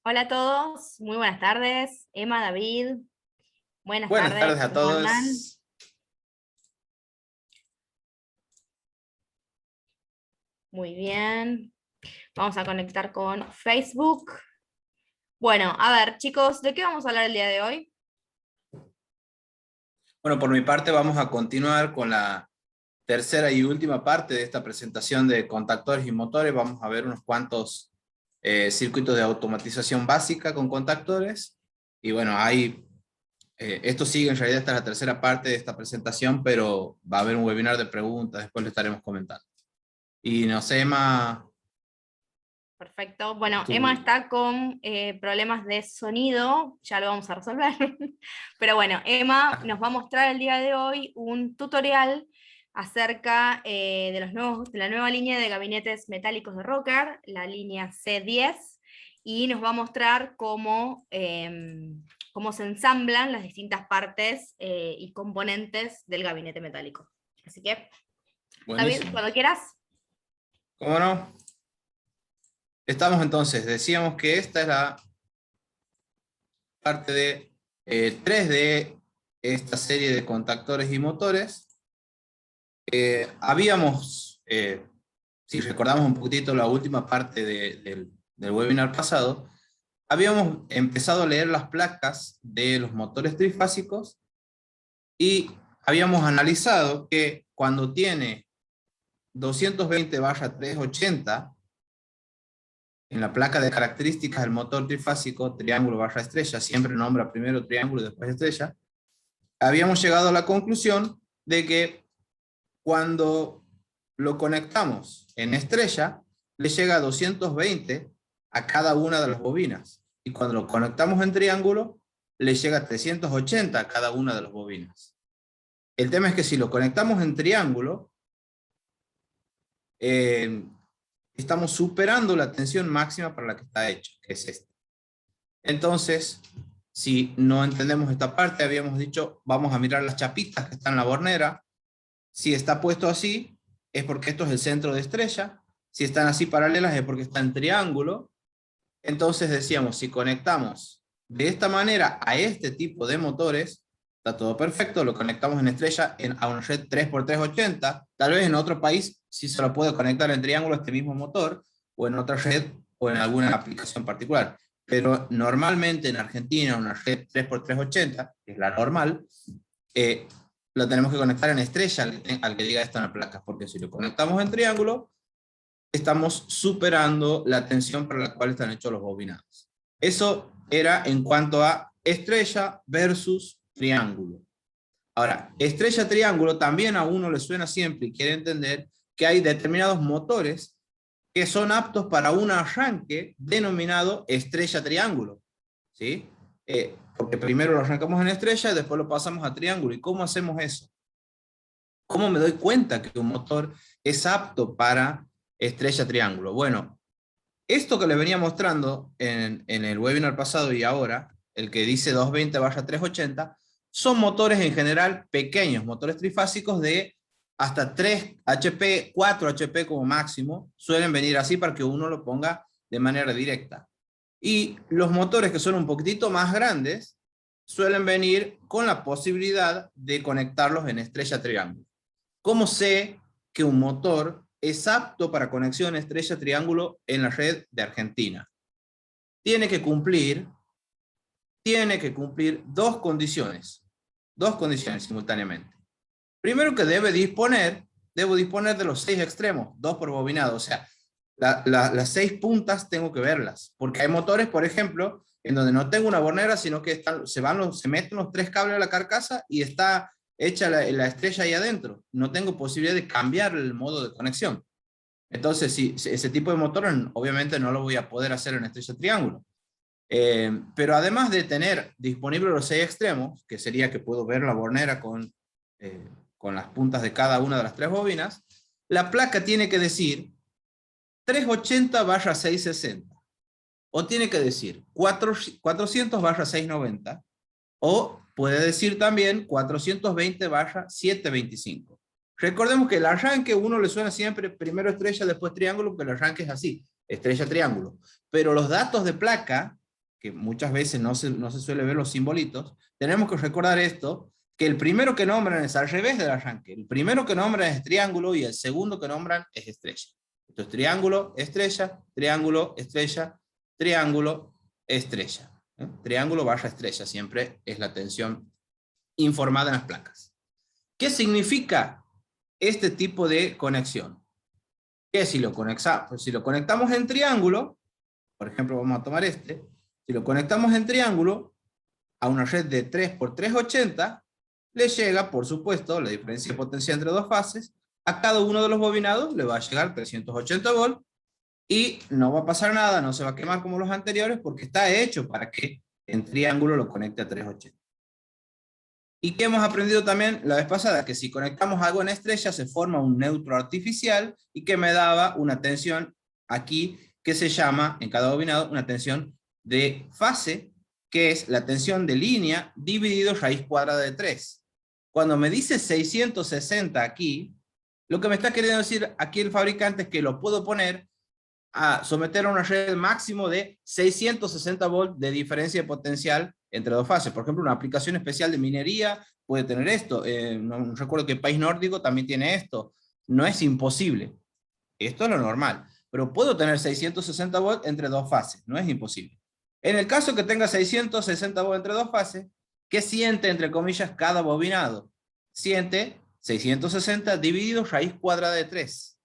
Hola a todos, muy buenas tardes. Emma, David, buenas Buenas tardes, tardes a ¿cómo andan? todos. Muy bien. Vamos a conectar con Facebook. Bueno, a ver, chicos, ¿de qué vamos a hablar el día de hoy? Bueno, por mi parte vamos a continuar con la tercera y última parte de esta presentación de contactores y motores. Vamos a ver unos cuantos circuitos de automatización básica con contactores. Y bueno, esto sigue, en realidad esta es la tercera parte de esta presentación, pero va a haber un webinar de preguntas, después lo estaremos comentando. Y no sé, Emma, Perfecto. Bueno, Emma tú... está con problemas de sonido, ya lo vamos a resolver. Pero bueno, Emma nos va a mostrar el día de hoy un tutorial acerca de la nueva línea de gabinetes metálicos de Rocker, la línea C10, y nos va a mostrar cómo se ensamblan las distintas partes y componentes del gabinete metálico. Así que, David, Buenísimo. cuando quieras. ¿Cómo no? Estamos entonces, decíamos que esta es la parte de 3 de esta serie de contactores y motores. Si recordamos un poquitito la última parte del webinar pasado, habíamos empezado a leer las placas de los motores trifásicos y habíamos analizado que cuando tiene 220/380 en la placa de características del motor trifásico, triángulo/estrella, siempre nombra primero triángulo y después estrella, habíamos llegado a la conclusión de que cuando lo conectamos en estrella, le llega a 220 a cada una de las bobinas. Y cuando lo conectamos en triángulo, le llega a 380 a cada una de las bobinas. El tema es que si lo conectamos en triángulo, eh, estamos superando la tensión máxima para la que está hecho, que es esta. Entonces, si no entendemos esta parte, habíamos dicho, vamos a mirar las chapitas que están en la bornera. Si está puesto así, es porque esto es el centro de estrella. Si están así paralelas, es porque está en triángulo. Entonces decíamos, si conectamos de esta manera a este tipo de motores, está todo perfecto, lo conectamos en estrella a una red 3x380, tal vez en otro país sí se lo puede conectar en triángulo a este mismo motor, o en otra red, o en alguna aplicación particular. Pero normalmente en Argentina, una red 3x380, que es la normal, eh, lo tenemos que conectar en estrella al que diga esto en la placa, porque si lo conectamos en triángulo, estamos superando la tensión para la cual están hechos los bobinados. Eso era en cuanto a estrella versus triángulo. Ahora, estrella-triángulo también a uno le suena siempre y quiere entender que hay determinados motores que son aptos para un arranque denominado estrella-triángulo. ¿Sí? Porque primero lo arrancamos en estrella y después lo pasamos a triángulo. ¿Y cómo hacemos eso? ¿Cómo me doy cuenta que un motor es apto para estrella-triángulo? Bueno, esto que les venía mostrando en el webinar pasado y ahora, el que dice 220/380, son motores en general pequeños, motores trifásicos de hasta 3 HP, 4 HP como máximo, suelen venir así para que uno lo ponga de manera directa. Y los motores que son un poquitito más grandes suelen venir con la posibilidad de conectarlos en estrella-triángulo. ¿Cómo sé que un motor es apto para conexión estrella-triángulo en la red de Argentina? Tiene que cumplir dos condiciones simultáneamente. Primero que debo disponer de los 6 extremos, 2 por bobinado, o sea, las 6 puntas tengo que verlas, porque hay motores, por ejemplo, en donde no tengo una bornera, sino que se meten los 3 cables a la carcasa y está hecha la estrella ahí adentro. No tengo posibilidad de cambiar el modo de conexión. Entonces, si ese tipo de motor, obviamente no lo voy a poder hacer en estrella triángulo. Pero además de tener disponibles los 6 extremos, que sería que puedo ver la bornera con las puntas de cada una de las 3 bobinas, la placa tiene que decir 380/660, o tiene que decir 400/690, o puede decir también 420/725. Recordemos que el arranque uno le suena siempre primero estrella, después triángulo, porque el arranque es así, estrella, triángulo. Pero los datos de placa que muchas veces no se suele ver los simbolitos, tenemos que recordar esto, que el primero que nombran es al revés del arranque. El primero que nombran es triángulo y el segundo que nombran es estrella. Entonces, triángulo, estrella, triángulo, estrella, triángulo, estrella. Triángulo barra estrella siempre es la tensión informada en las placas. ¿Qué significa este tipo de conexión? Que si lo conectamos en triángulo, por ejemplo, vamos a tomar este, si lo conectamos en triángulo a una red de 3 por 380, le llega, por supuesto, la diferencia de potencia entre dos fases, a cada uno de los bobinados le va a llegar 380 volts, y no va a pasar nada, no se va a quemar como los anteriores, porque está hecho para que en triángulo lo conecte a 380. ¿Y qué hemos aprendido también la vez pasada? Que si conectamos algo en estrella se forma un neutro artificial y que me daba una tensión aquí que se llama, en cada bobinado, una tensión de fase, que es la tensión de línea dividido raíz cuadrada de 3. Cuando me dice 660 aquí, lo que me está queriendo decir aquí el fabricante es que lo puedo poner a someter a una red máximo de 660 volts de diferencia de potencial entre dos fases. Por ejemplo, una aplicación especial de minería puede tener esto. No recuerdo que país nórdico también tiene esto. No es imposible. Esto es lo normal. Pero puedo tener 660 volts entre dos fases. No es imposible. En el caso que tenga 660 volts entre dos fases, ¿qué siente, entre comillas, cada bobinado? Siente 660 dividido raíz cuadrada de 3.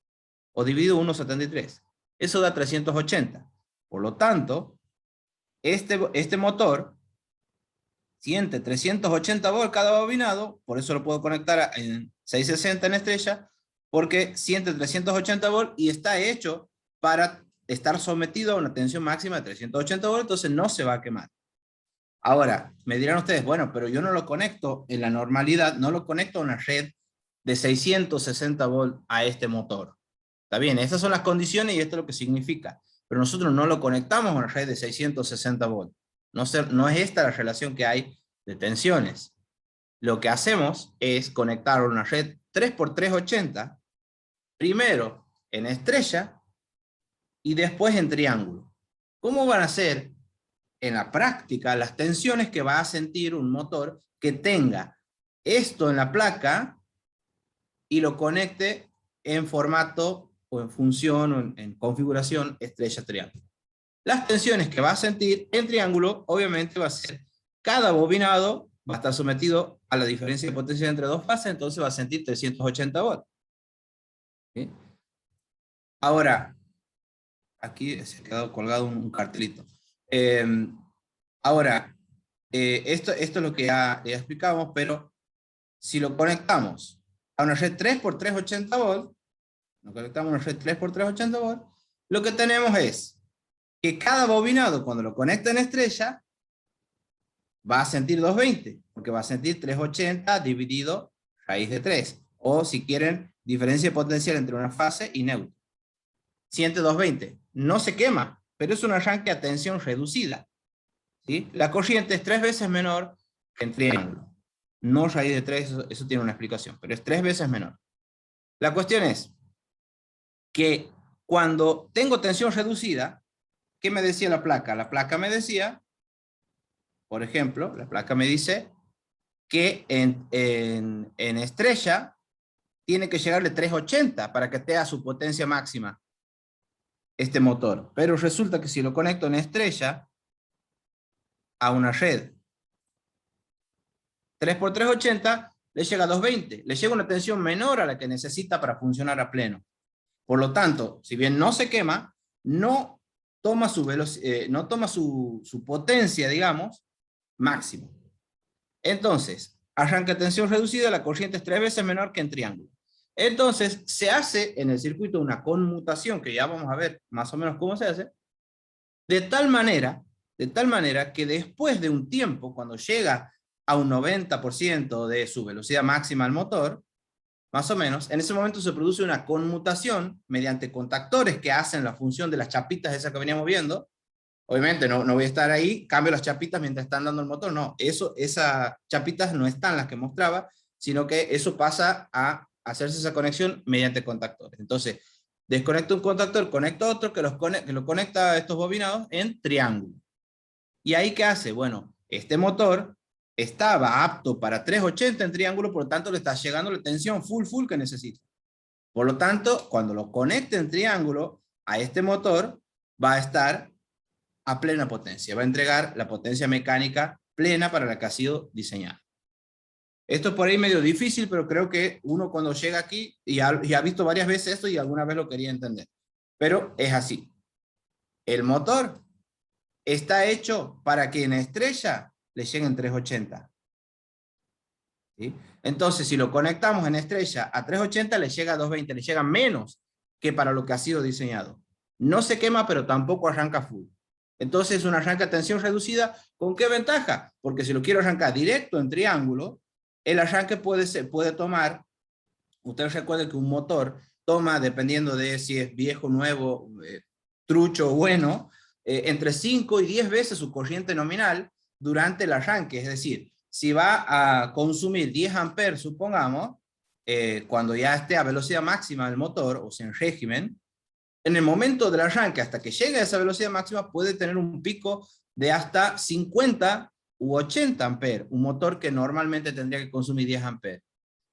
O dividido 1,73. Eso da 380. Por lo tanto, este motor siente 380 volts cada bobinado, por eso lo puedo conectar en 660 en estrella, porque siente 380 volts y está hecho para estar sometido a una tensión máxima de 380 volts, entonces no se va a quemar. Ahora, me dirán ustedes, bueno, pero yo no lo conecto en la normalidad, no lo conecto a una red de 660 volts a este motor. Está bien, esas son las condiciones y esto es lo que significa. Pero nosotros no lo conectamos a una red de 660 volts. No es esta la relación que hay de tensiones. Lo que hacemos es conectar a una red 3 por 380, primero en estrella y después en triángulo. ¿Cómo van a ser en la práctica las tensiones que va a sentir un motor que tenga esto en la placa y lo conecte en formato o en función o en configuración estrella-triángulo? Las tensiones que va a sentir en triángulo, obviamente va a ser, cada bobinado va a estar sometido a la diferencia de potencia entre dos fases, entonces va a sentir 380 volts. ¿Sí? Ahora, aquí se ha quedado colgado un cartelito. Ahora, esto es lo que ya explicamos, pero si lo conectamos a una red 3 por 380 volts, nos conectamos a una red 3 por 380 volts, lo que tenemos es que cada bobinado, cuando lo conecta en estrella, va a sentir 220, porque va a sentir 380 dividido raíz de 3. O si quieren, diferencia potencial entre una fase y neutro. Siente 220. No se quema, pero es un arranque a tensión reducida. ¿Sí? La corriente es 3 veces menor que en triángulo. No raíz de 3, eso tiene una explicación, pero es 3 veces menor. La cuestión es que cuando tengo tensión reducida, ¿qué me decía la placa? La placa me decía, por ejemplo, la placa me dice que en estrella tiene que llegarle 380 para que tenga su potencia máxima este motor. Pero resulta que si lo conecto en estrella a una red 3 por 380, le llega a 220. Le llega una tensión menor a la que necesita para funcionar a pleno. Por lo tanto, si bien no se quema, no toma su potencia, digamos, máximo. Entonces, arranca a tensión reducida, la corriente es 3 veces menor que en triángulo. Entonces, se hace en el circuito una conmutación, que ya vamos a ver más o menos cómo se hace, de tal manera que después de un tiempo, cuando llega a un 90% de su velocidad máxima al motor, más o menos, en ese momento se produce una conmutación mediante contactores que hacen la función de las chapitas esas que veníamos viendo. Obviamente no voy a estar ahí, cambio las chapitas mientras están dando el motor, no, esas chapitas no están las que mostraba, sino que eso pasa a hacerse esa conexión mediante contactores. Entonces, desconecto un contactor, conecto otro que lo conecta a estos bobinados en triángulo. ¿Y ahí qué hace? Bueno, este motor estaba apto para 380 en triángulo, por lo tanto le está llegando la tensión full que necesita. Por lo tanto, cuando lo conecte en triángulo a este motor, va a estar a plena potencia, va a entregar la potencia mecánica plena para la que ha sido diseñada. Esto es por ahí medio difícil, pero creo que uno cuando llega aquí y ha visto varias veces esto y alguna vez lo quería entender. Pero es así. El motor está hecho para que en estrella le lleguen 380. ¿Sí? Entonces, si lo conectamos en estrella a 380, le llega a 220, le llega menos que para lo que ha sido diseñado. No se quema, pero tampoco arranca full. Entonces, una arranca a tensión reducida, ¿con qué ventaja? Porque si lo quiero arrancar directo en triángulo, el arranque puede tomar, ustedes recuerden que un motor toma, dependiendo de si es viejo, nuevo, trucho o bueno, entre 5 y 10 veces su corriente nominal durante el arranque. Es decir, si va a consumir 10 amperes, supongamos, cuando ya esté a velocidad máxima del motor, o sea, en régimen, en el momento del arranque, hasta que llegue a esa velocidad máxima, puede tener un pico de hasta 50 u 80 amperes, un motor que normalmente tendría que consumir 10 amperes.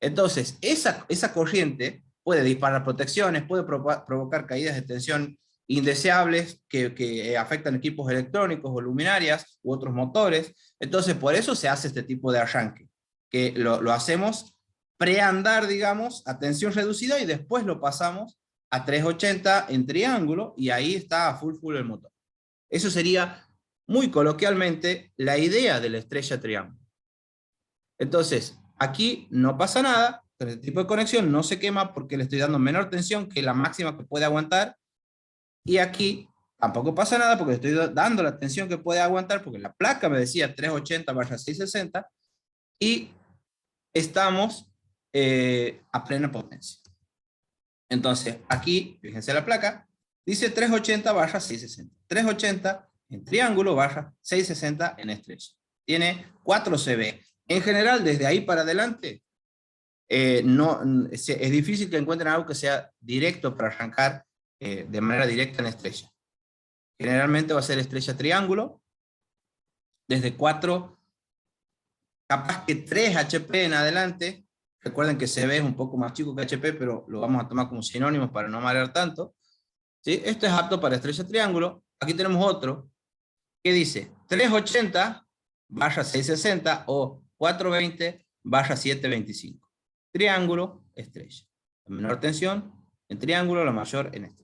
Entonces, esa corriente puede disparar protecciones, puede provocar caídas de tensión indeseables que afectan equipos electrónicos o luminarias u otros motores. Entonces, por eso se hace este tipo de arranque, que lo hacemos preandar, digamos, a tensión reducida y después lo pasamos a 380 en triángulo y ahí está a full el motor. Eso sería, muy coloquialmente, la idea de la estrella triángulo. Entonces, aquí no pasa nada, este tipo de conexión no se quema porque le estoy dando menor tensión que la máxima que puede aguantar, y aquí tampoco pasa nada porque le estoy dando la tensión que puede aguantar porque la placa me decía 380/660 y estamos a plena potencia. Entonces, aquí, fíjense la placa, dice 380/660. 380 en triángulo /660 en estrella. Tiene 4 CV. En general, desde ahí para adelante, es difícil que encuentren algo que sea directo para arrancar de manera directa en estrella. Generalmente va a ser estrella triángulo, desde 4, capaz que 3 HP en adelante. Recuerden que CV es un poco más chico que HP, pero lo vamos a tomar como sinónimos para no marear tanto. ¿Sí? Esto es apto para estrella triángulo. Aquí tenemos otro que dice 380/660 o 420/725. Triángulo, estrella. La menor tensión en triángulo, la mayor en estrella.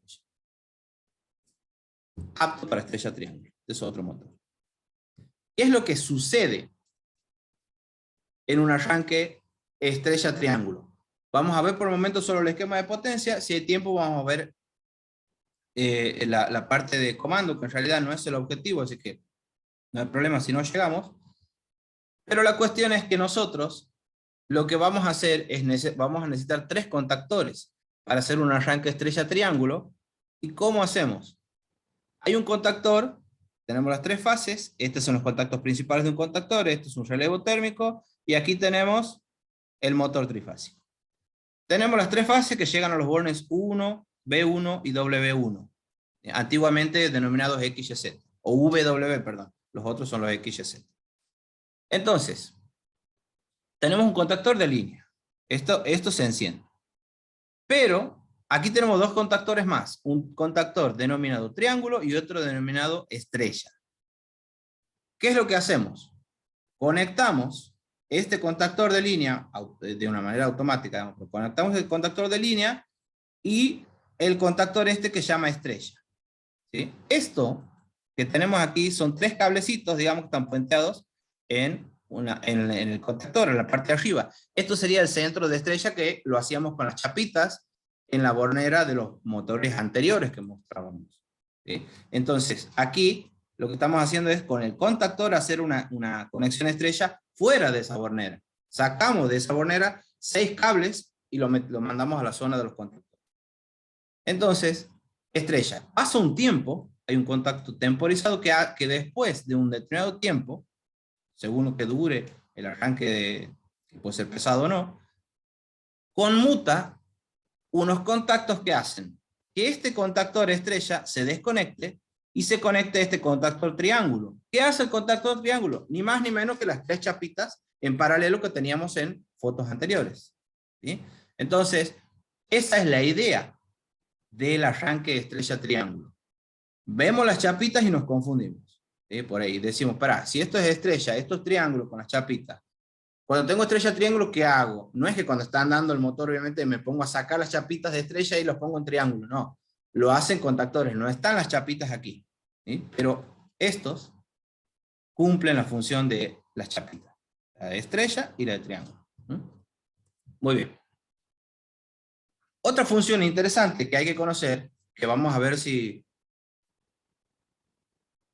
Apto para estrella triángulo. Este es otro motor. ¿Qué es lo que sucede en un arranque estrella triángulo? Vamos a ver por el momento solo el esquema de potencia. Si hay tiempo vamos a ver la parte de comando, que en realidad no es el objetivo, así que no hay problema si no llegamos. Pero la cuestión es que nosotros lo que vamos a hacer es vamos a necesitar 3 contactores para hacer un arranque estrella triángulo. ¿Y cómo hacemos? Hay un contactor, tenemos las 3 fases, estos son los contactos principales de un contactor, esto es un relevo térmico, y aquí tenemos el motor trifásico. Tenemos las 3 fases que llegan a los bornes 1, B1 y W1, antiguamente denominados X y Z, o W, perdón, los otros son los X y Z. Entonces, tenemos un contactor de línea, esto se enciende. Pero aquí tenemos 2 contactores más, un contactor denominado triángulo y otro denominado estrella. ¿Qué es lo que hacemos? Conectamos este contactor de línea de una manera automática, conectamos el contactor de línea y el contactor que llama estrella. ¿Sí? Esto que tenemos aquí son 3 cablecitos, digamos, que están puenteados en el contactor, en la parte de arriba. Esto sería el centro de estrella, que lo hacíamos con las chapitas en la bornera de los motores anteriores que mostrábamos. ¿Sí? Entonces, aquí lo que estamos haciendo es con el contactor hacer una conexión estrella fuera de esa bornera. Sacamos de esa bornera 6 cables y lo mandamos a la zona de los contactores. Entonces, estrella, pasa un tiempo, hay un contacto temporizado que después de un determinado tiempo, según lo que dure el arranque, que puede ser pesado o no, conmuta unos contactos que hacen que este contactor estrella se desconecte y se conecte este contactor triángulo. ¿Qué hace el contactor triángulo? Ni más ni menos que las 3 chapitas en paralelo que teníamos en fotos anteriores. ¿Sí? Entonces, esa es la idea del arranque de estrella triángulo. Vemos las chapitas y nos confundimos. ¿Sí? Por ahí decimos, pará, si esto es estrella, esto es triángulo con las chapitas. Cuando tengo estrella triángulo, ¿qué hago? No es que cuando está andando el motor, obviamente, me pongo a sacar las chapitas de estrella y los pongo en triángulo. No, lo hacen contactores, no están las chapitas aquí. ¿Sí? Pero estos cumplen la función de las chapitas. La de estrella y la de triángulo. ¿Sí? Muy bien. Otra función interesante que hay que conocer, que vamos a ver si...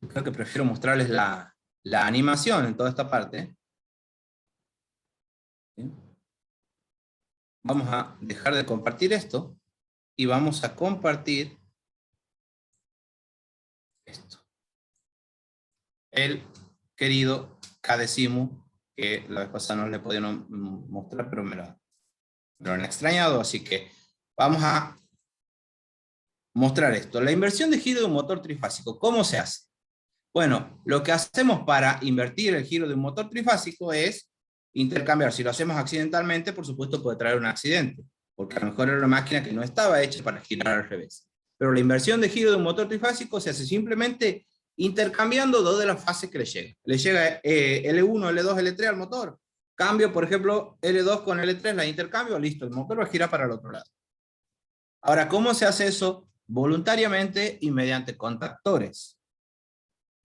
Creo que prefiero mostrarles la animación en toda esta parte. ¿Sí? Vamos a dejar de compartir esto y vamos a compartir esto. El querido Cadecimu, que la vez pasada no le podía mostrar, pero me lo han extrañado, así que vamos a mostrar esto. La inversión de giro de un motor trifásico, ¿cómo se hace? Bueno, lo que hacemos para invertir el giro de un motor trifásico es intercambiar. Si lo hacemos accidentalmente, por supuesto puede traer un accidente, porque a lo mejor era una máquina que no estaba hecha para girar al revés. Pero la inversión de giro de un motor trifásico se hace simplemente intercambiando dos de las fases que le llega. Le llega L1, L2, L3 al motor. Cambio, por ejemplo, L2 con L3, la intercambio, listo, el motor va a girar para el otro lado. Ahora, ¿cómo se hace eso? Voluntariamente y mediante contactores.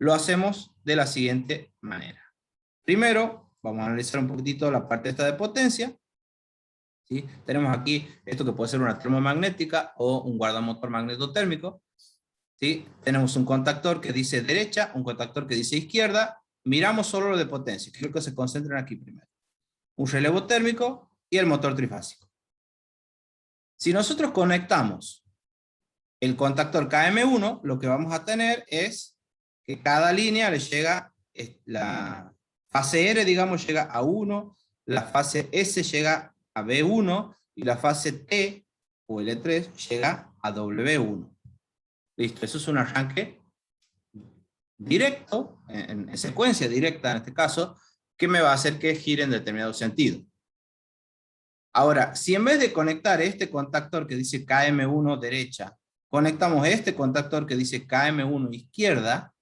Lo hacemos de la siguiente manera. Primero, vamos a analizar un poquitito la parte esta de potencia. ¿Sí? Tenemos aquí esto que puede ser una termomagnética o un guardamotor magnetotérmico. ¿Sí? Tenemos un contactor que dice derecha, un contactor que dice izquierda. Miramos solo lo de potencia. Quiero que se concentren aquí primero. Un relevo térmico y el motor trifásico. Si nosotros conectamos el contactor KM1, lo que vamos a tener es que cada línea le llega, la fase R, digamos, llega a 1, la fase S llega a B1, y la fase T, o L3, llega a W1. Listo, eso es un arranque directo, en secuencia directa en este caso, que me va a hacer que gire en determinado sentido. Ahora, si en vez de conectar este contactor que dice KM1 derecha, conectamos este contactor que dice KM1 izquierda,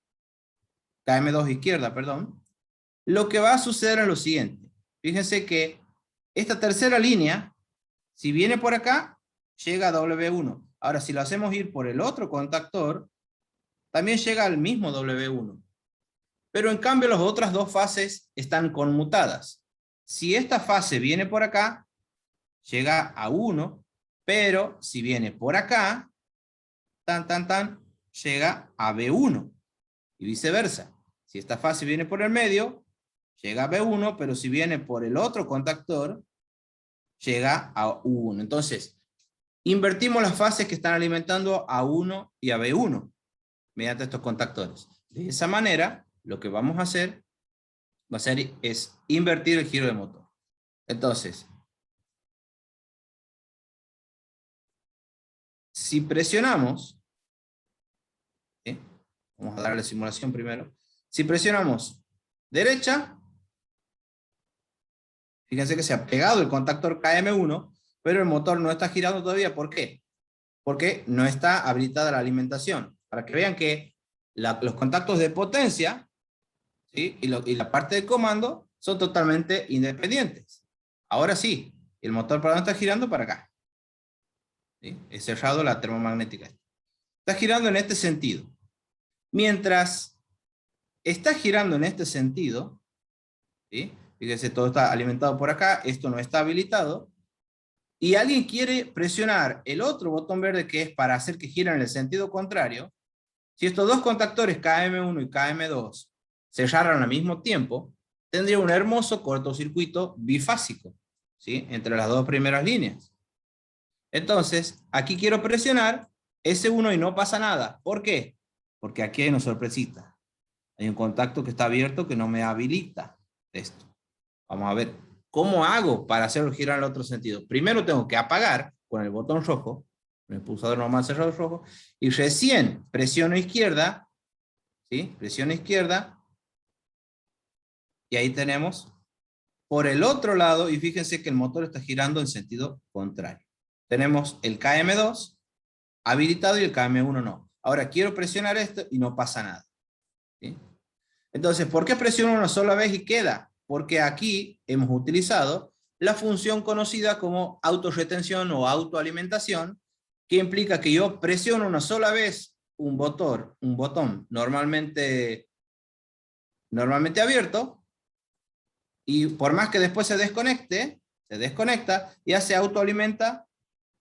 KM2 izquierda, perdón, lo que va a suceder es lo siguiente. Fíjense que esta tercera línea, si viene por acá, llega a W1. Ahora, si lo hacemos ir por el otro contactor, también llega al mismo W1. Pero en cambio, las otras dos fases están conmutadas. Si esta fase viene por acá, llega a 1, pero si viene por acá, llega a B1. Y viceversa. Si esta fase viene por el medio, llega a B1, pero si viene por el otro contactor, llega a U1. Entonces, invertimos las fases que están alimentando a 1 y a B1 mediante estos contactores. De esa manera, lo que vamos a hacer es invertir el giro de motor. Entonces, si presionamos, ¿sí? Vamos a darle simulación primero. Si presionamos derecha, fíjense que se ha pegado el contactor KM1, pero el motor no está girando todavía. ¿Por qué? Porque no está habilitada la alimentación. Para que vean que los contactos de potencia, ¿sí? y la parte de comando son totalmente independientes. Ahora sí, el motor para dónde está girando, para acá. ¿Sí? He cerrado la termomagnética. Está girando en este sentido. Mientras está girando en este sentido, ¿sí? Fíjense, todo está alimentado por acá, esto no está habilitado, y alguien quiere presionar el otro botón verde que es para hacer que gire en el sentido contrario. Si estos dos contactores KM1 y KM2 cerraran al mismo tiempo, tendría un hermoso cortocircuito bifásico, ¿sí? Entre las dos primeras líneas. Entonces, aquí quiero presionar S1 y no pasa nada. ¿Por qué? Porque aquí hay una sorpresita. Hay un contacto que está abierto que no me habilita esto. Vamos a ver, ¿cómo hago para hacerlo girar al otro sentido? Primero tengo que apagar con el botón rojo, con el pulsador normal cerrado rojo, y recién presiono izquierda ¿sí? Presión izquierda. Y ahí tenemos por el otro lado, y fíjense que el motor está girando en sentido contrario. Tenemos el KM2 habilitado y el KM1 no. Ahora quiero presionar esto y no pasa nada, ¿sí? Entonces, ¿por qué presiono una sola vez y queda? Porque aquí hemos utilizado la función conocida como autorretención o autoalimentación, que implica que yo presiono una sola vez un botón normalmente abierto, y por más que después se desconecta, ya se autoalimenta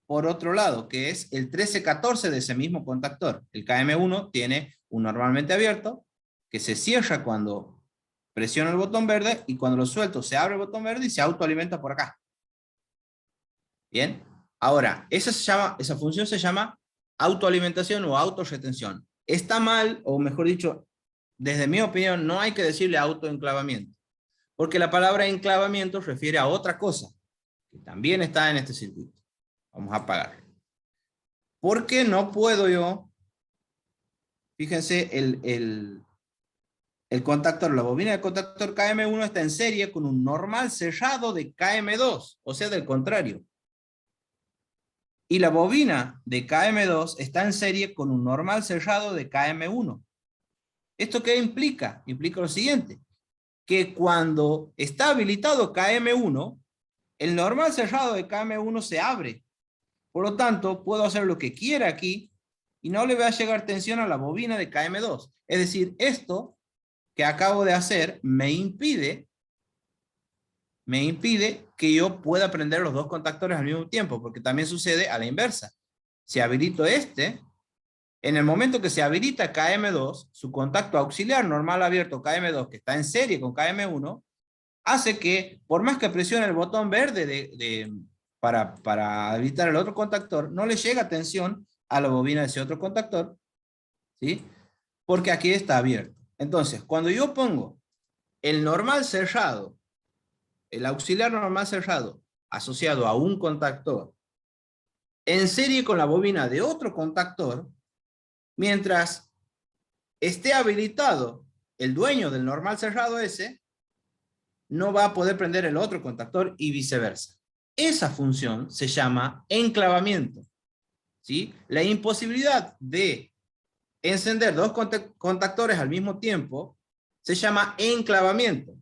por otro lado, que es el 1314 de ese mismo contactor. El KM1 tiene un normalmente abierto, que se cierra cuando presiono el botón verde, y cuando lo suelto se abre el botón verde y se autoalimenta por acá. Bien, ahora, esa función se llama autoalimentación o autorretención. Está mal, o mejor dicho, desde mi opinión, no hay que decirle autoenclavamiento, porque la palabra enclavamiento refiere a otra cosa, que también está en este circuito. Vamos a apagarlo. ¿Por qué no puedo yo? Fíjense, el contactor, la bobina del contactor KM1 está en serie con un normal cerrado de KM2, o sea, del contrario. Y la bobina de KM2 está en serie con un normal cerrado de KM1. ¿Esto qué implica? Implica lo siguiente, que cuando está habilitado KM1, el normal cerrado de KM1 se abre. Por lo tanto, puedo hacer lo que quiera aquí y no le va a llegar tensión a la bobina de KM2. Es decir, esto que acabo de hacer me impide que yo pueda prender los dos contactores al mismo tiempo, porque también sucede a la inversa. Si habilito en el momento que se habilita KM2, su contacto auxiliar normal abierto KM2, que está en serie con KM1, hace que, por más que presione el botón verde para habilitar el otro contactor, no le llega tensión a la bobina de ese otro contactor, ¿sí? Porque aquí está abierto. Entonces, cuando yo pongo el normal cerrado, el auxiliar normal cerrado, asociado a un contactor, en serie con la bobina de otro contactor, mientras esté habilitado el dueño del normal cerrado ese, no va a poder prender el otro contactor y viceversa. Esa función se llama enclavamiento, ¿sí? La imposibilidad de encender dos contactores al mismo tiempo se llama enclavamiento,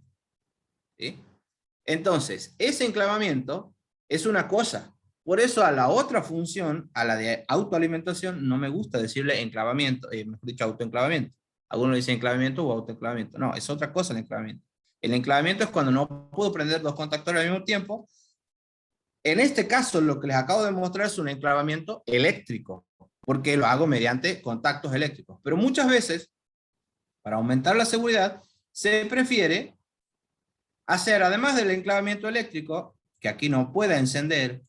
¿sí? Entonces, ese enclavamiento es una cosa. Por eso a la otra función, a la de autoalimentación, no me gusta decirle enclavamiento, mejor dicho, autoenclavamiento. Algunos dicen enclavamiento o autoenclavamiento. No, es otra cosa el enclavamiento. El enclavamiento es cuando no puedo prender dos contactores al mismo tiempo. En este caso, lo que les acabo de mostrar es un enclavamiento eléctrico, porque lo hago mediante contactos eléctricos. Pero muchas veces, para aumentar la seguridad, se prefiere hacer, además del enclavamiento eléctrico, que aquí no pueda encender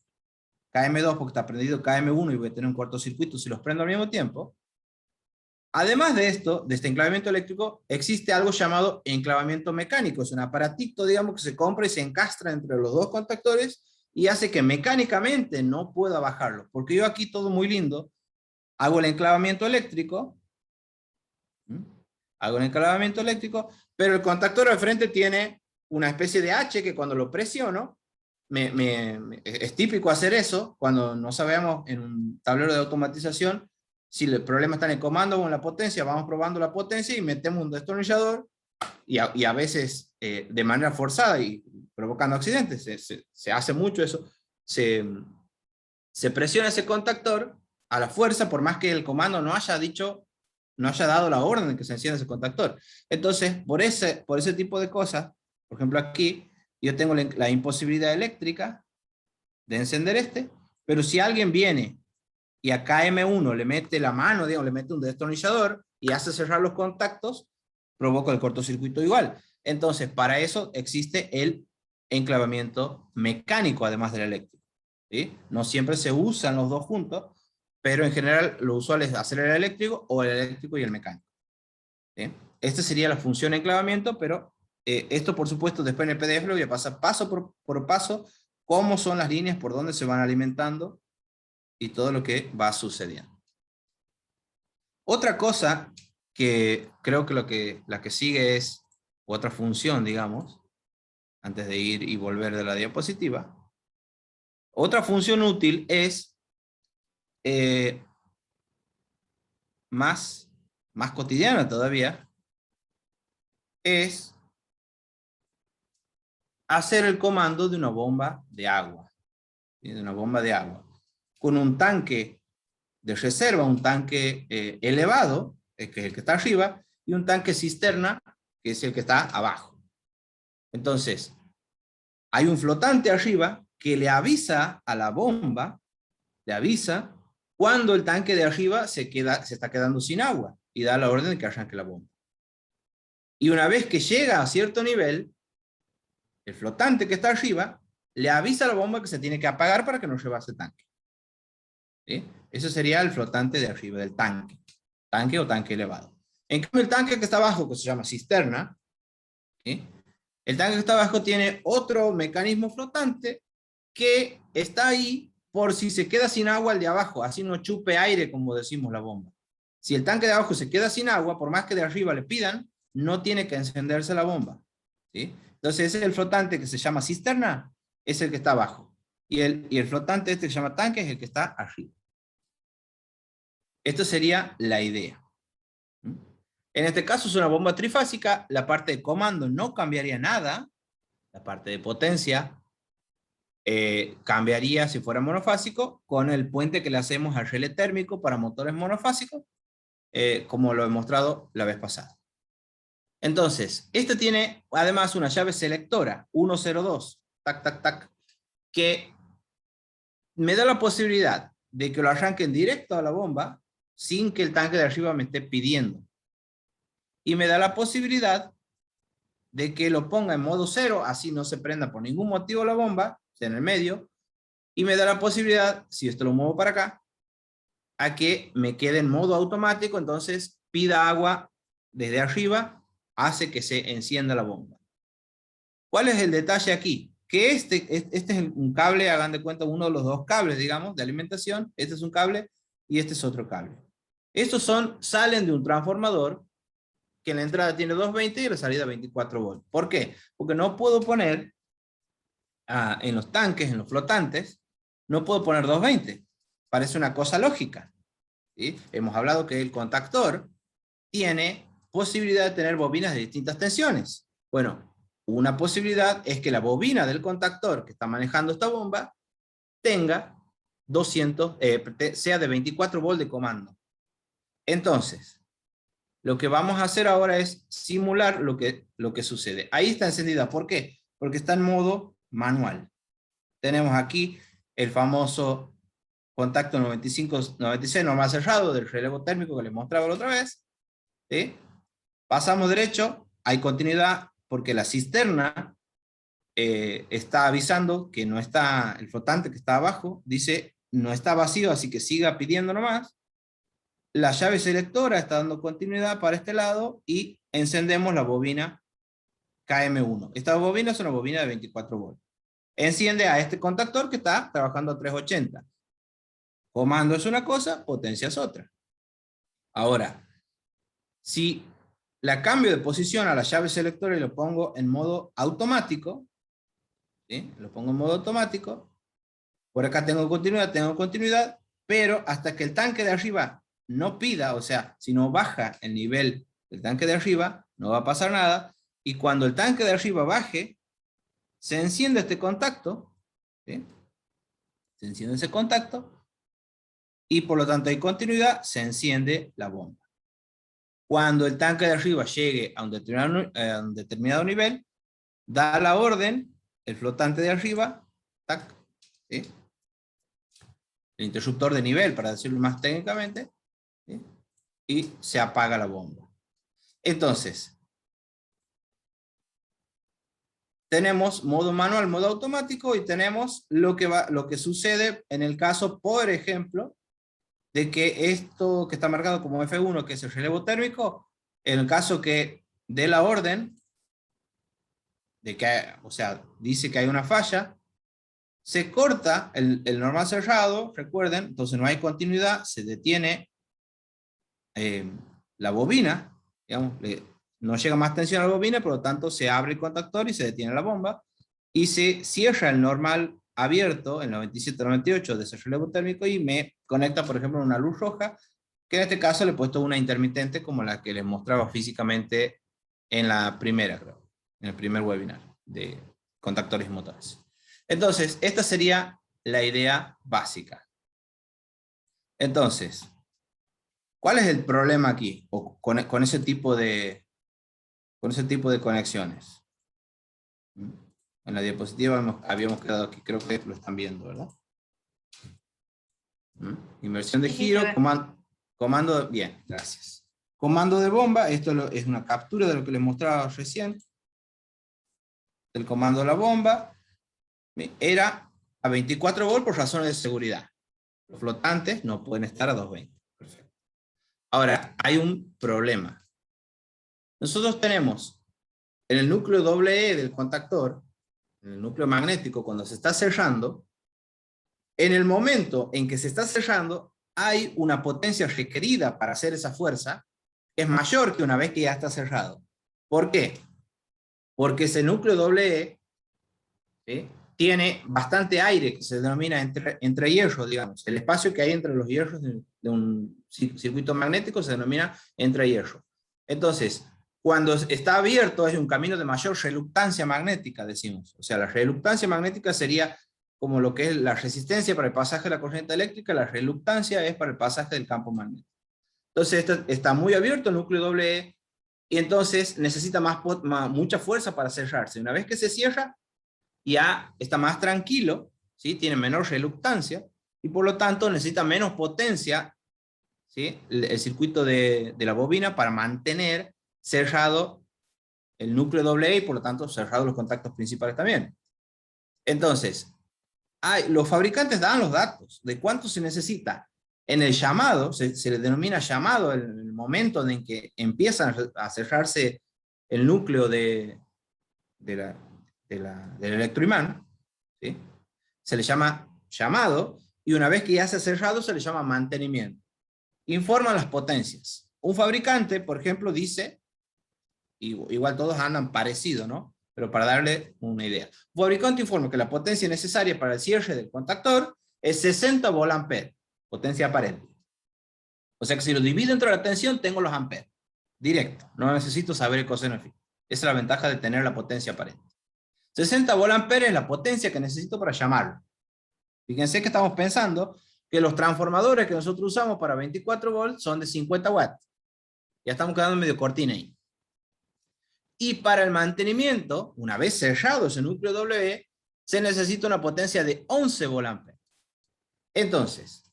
KM2 porque está prendido KM1 y voy a tener un cortocircuito si los prendo al mismo tiempo. Además de esto, de este enclavamiento eléctrico, existe algo llamado enclavamiento mecánico. Es un aparatito, digamos, que se compra y se encastra entre los dos contactores y hace que mecánicamente no pueda bajarlo. Porque yo aquí, todo muy lindo, hago el enclavamiento eléctrico, pero el contactor al frente tiene una especie de H que cuando lo presiono, es típico hacer eso cuando no sabemos en un tablero de automatización si el problema está en el comando o en la potencia. Vamos probando la potencia y metemos un destornillador y a veces de manera forzada y provocando accidentes. Se hace mucho eso. Se presiona ese contactor a la fuerza por más que el comando no haya dado la orden de que se encienda ese contactor. Entonces, por ese tipo de cosas, por ejemplo aquí, yo tengo la imposibilidad eléctrica de encender pero si alguien viene y a KM1 le mete la mano, digamos, le mete un destornillador y hace cerrar los contactos, provoca el cortocircuito igual. Entonces, para eso existe el enclavamiento mecánico, además del eléctrico, ¿sí? No siempre se usan los dos juntos, pero en general lo usual es hacer el eléctrico o el eléctrico y el mecánico, ¿sí? Esta sería la función de enclavamiento, pero esto por supuesto después en el PDF lo voy a pasar paso por paso, cómo son las líneas, por dónde se van alimentando y todo lo que va sucediendo. Otra cosa que creo que la que sigue es otra función, digamos, antes de ir y volver de la diapositiva. Otra función útil es más cotidiana todavía, es hacer el comando de una bomba de agua, ¿sí? De una bomba de agua, con un tanque de reserva, un tanque elevado, que es el que está arriba, y un tanque cisterna, que es el que está abajo. Entonces, hay un flotante arriba que le avisa a la bomba, le avisa cuando el tanque de arriba se está quedando sin agua y da la orden de que arranque la bomba. Y una vez que llega a cierto nivel, el flotante que está arriba le avisa a la bomba que se tiene que apagar para que no rebase el tanque. ¿Sí? Eso sería el flotante de arriba del tanque. Tanque o tanque elevado. En cambio, el tanque que está abajo, que se llama cisterna, ¿sí? El tanque que está abajo tiene otro mecanismo flotante que está ahí por si se queda sin agua el de abajo, así no chupe aire, como decimos la bomba. Si el tanque de abajo se queda sin agua, por más que de arriba le pidan, no tiene que encenderse la bomba. ¿Sí? Entonces ese es el flotante que se llama cisterna, es el que está abajo. Y el flotante este que se llama tanque es el que está arriba. Esto sería la idea. En este caso es una bomba trifásica, la parte de comando no cambiaría nada, la parte de potencia cambiaría si fuera monofásico con el puente que le hacemos al relé térmico para motores monofásicos, como lo he mostrado la vez pasada. Entonces, este tiene además una llave selectora, 102, tac, tac, tac, que me da la posibilidad de que lo arranquen directo a la bomba sin que el tanque de arriba me esté pidiendo. Y me da la posibilidad de que lo ponga en modo cero, así no se prenda por ningún motivo la bomba, en el medio, y me da la posibilidad, si esto lo muevo para acá, a que me quede en modo automático, entonces pida agua desde arriba, hace que se encienda la bomba. ¿Cuál es el detalle aquí? Que este es un cable, hagan de cuenta, uno de los dos cables, digamos, de alimentación. Este es un cable y este es otro cable. Estos salen de un transformador que en la entrada tiene 220 y en la salida 24 volts. ¿Por qué? Porque no puedo poner en los tanques, en los flotantes, no puedo poner 220. Parece una cosa lógica. ¿Sí? Hemos hablado que el contactor tiene posibilidad de tener bobinas de distintas tensiones. Bueno, una posibilidad es que la bobina del contactor que está manejando esta bomba tenga 200, sea de 24 volts de comando. Entonces, lo que vamos a hacer ahora es simular lo que sucede. Ahí está encendida. ¿Por qué? Porque está en modo manual. Tenemos aquí el famoso contacto 95-96 normal cerrado del relevo térmico que les mostraba la otra vez. ¿Sí? Pasamos derecho, hay continuidad porque la cisterna está avisando que no está, el flotante que está abajo, dice no está vacío, así que siga pidiendo nomás. La llave selectora está dando continuidad para este lado y encendemos la bobina KM1. Esta bobina es una bobina de 24 volts. Enciende a este contactor que está trabajando a 380. Comando es una cosa, potencia es otra. Ahora, si la cambio de posición a la llave selectora y lo pongo en modo automático, ¿sí? Lo pongo en modo automático, por acá tengo continuidad, pero hasta que el tanque de arriba no pida, o sea, si no baja el nivel del tanque de arriba, no va a pasar nada, y cuando el tanque de arriba baje, se enciende este contacto, ¿sí? Se enciende ese contacto, y por lo tanto hay continuidad, se enciende la bomba. Cuando el tanque de arriba llegue a un determinado nivel, da la orden, el flotante de arriba, tac, ¿sí? El interruptor de nivel, para decirlo más técnicamente, ¿sí? Y se apaga la bomba. Entonces, tenemos modo manual, modo automático, y tenemos lo que sucede en el caso, por ejemplo, de que esto que está marcado como F1, que es el relevo térmico, en el caso que dé la orden, de que, o sea, dice que hay una falla, se corta el normal cerrado, recuerden, entonces no hay continuidad, se detiene la bobina, digamos, no llega más tensión a la bobina, por lo tanto se abre el contactor y se detiene la bomba, y se cierra el normal abierto, el 97-98 de ese relevo térmico, y me conecta, por ejemplo, una luz roja, que en este caso le he puesto una intermitente como la que les mostraba físicamente en la primera, creo, en el primer webinar de contactores y motores. Entonces, esta sería la idea básica. Entonces, ¿cuál es el problema aquí? O con ese tipo de conexiones. En la diapositiva habíamos quedado aquí, creo que lo están viendo, ¿verdad? Inversión de giro, comando, bien, gracias. Comando de bomba, esto es una captura de lo que les mostraba recién. El comando de la bomba era a 24 volts por razones de seguridad. Los flotantes no pueden estar a 220. Perfecto. Ahora, hay un problema. Nosotros tenemos en el núcleo doble E del contactor, en el núcleo magnético, cuando se está cerrando, en el momento en que se está cerrando, hay una potencia requerida para hacer esa fuerza, que es mayor que una vez que ya está cerrado. ¿Por qué? Porque ese núcleo doble E, ¿sí?, tiene bastante aire, que se denomina entre hierros, digamos. El espacio que hay entre los hierros de un circuito magnético se denomina entre hierros. Entonces, cuando está abierto es un camino de mayor reluctancia magnética, decimos. O sea, la reluctancia magnética sería como lo que es la resistencia para el pasaje de la corriente eléctrica, la reluctancia es para el pasaje del campo magnético. Entonces, está muy abierto el núcleo doble E, y entonces necesita mucha fuerza para cerrarse. Una vez que se cierra, ya está más tranquilo, ¿sí?, tiene menor reluctancia, y por lo tanto necesita menos potencia, ¿sí?, el circuito de la bobina para mantener cerrado el núcleo doble E y por lo tanto cerrados los contactos principales también. Entonces, los fabricantes dan los datos de cuánto se necesita. En el llamado, se le denomina llamado el momento en que empieza a cerrarse el núcleo del electroimán, ¿sí?, se le llama llamado, y una vez que ya se ha cerrado se le llama mantenimiento. Informan las potencias. Un fabricante, por ejemplo, dice, igual todos andan parecido, ¿no?, pero para darle una idea. Un fabricante informa que la potencia necesaria para el cierre del contactor es 60 volt-ampere, potencia aparente. O sea que si lo divido entre la tensión, tengo los amperes. Directo, no necesito saber el coseno de phi. Esa es la ventaja de tener la potencia aparente. 60 volt-ampere es la potencia que necesito para llamarlo. Fíjense que estamos pensando que los transformadores que nosotros usamos para 24 volts son de 50 watts. Ya estamos quedando medio cortina ahí. Y para el mantenimiento, una vez cerrado ese núcleo W, se necesita una potencia de 11 volt-ampere. Entonces,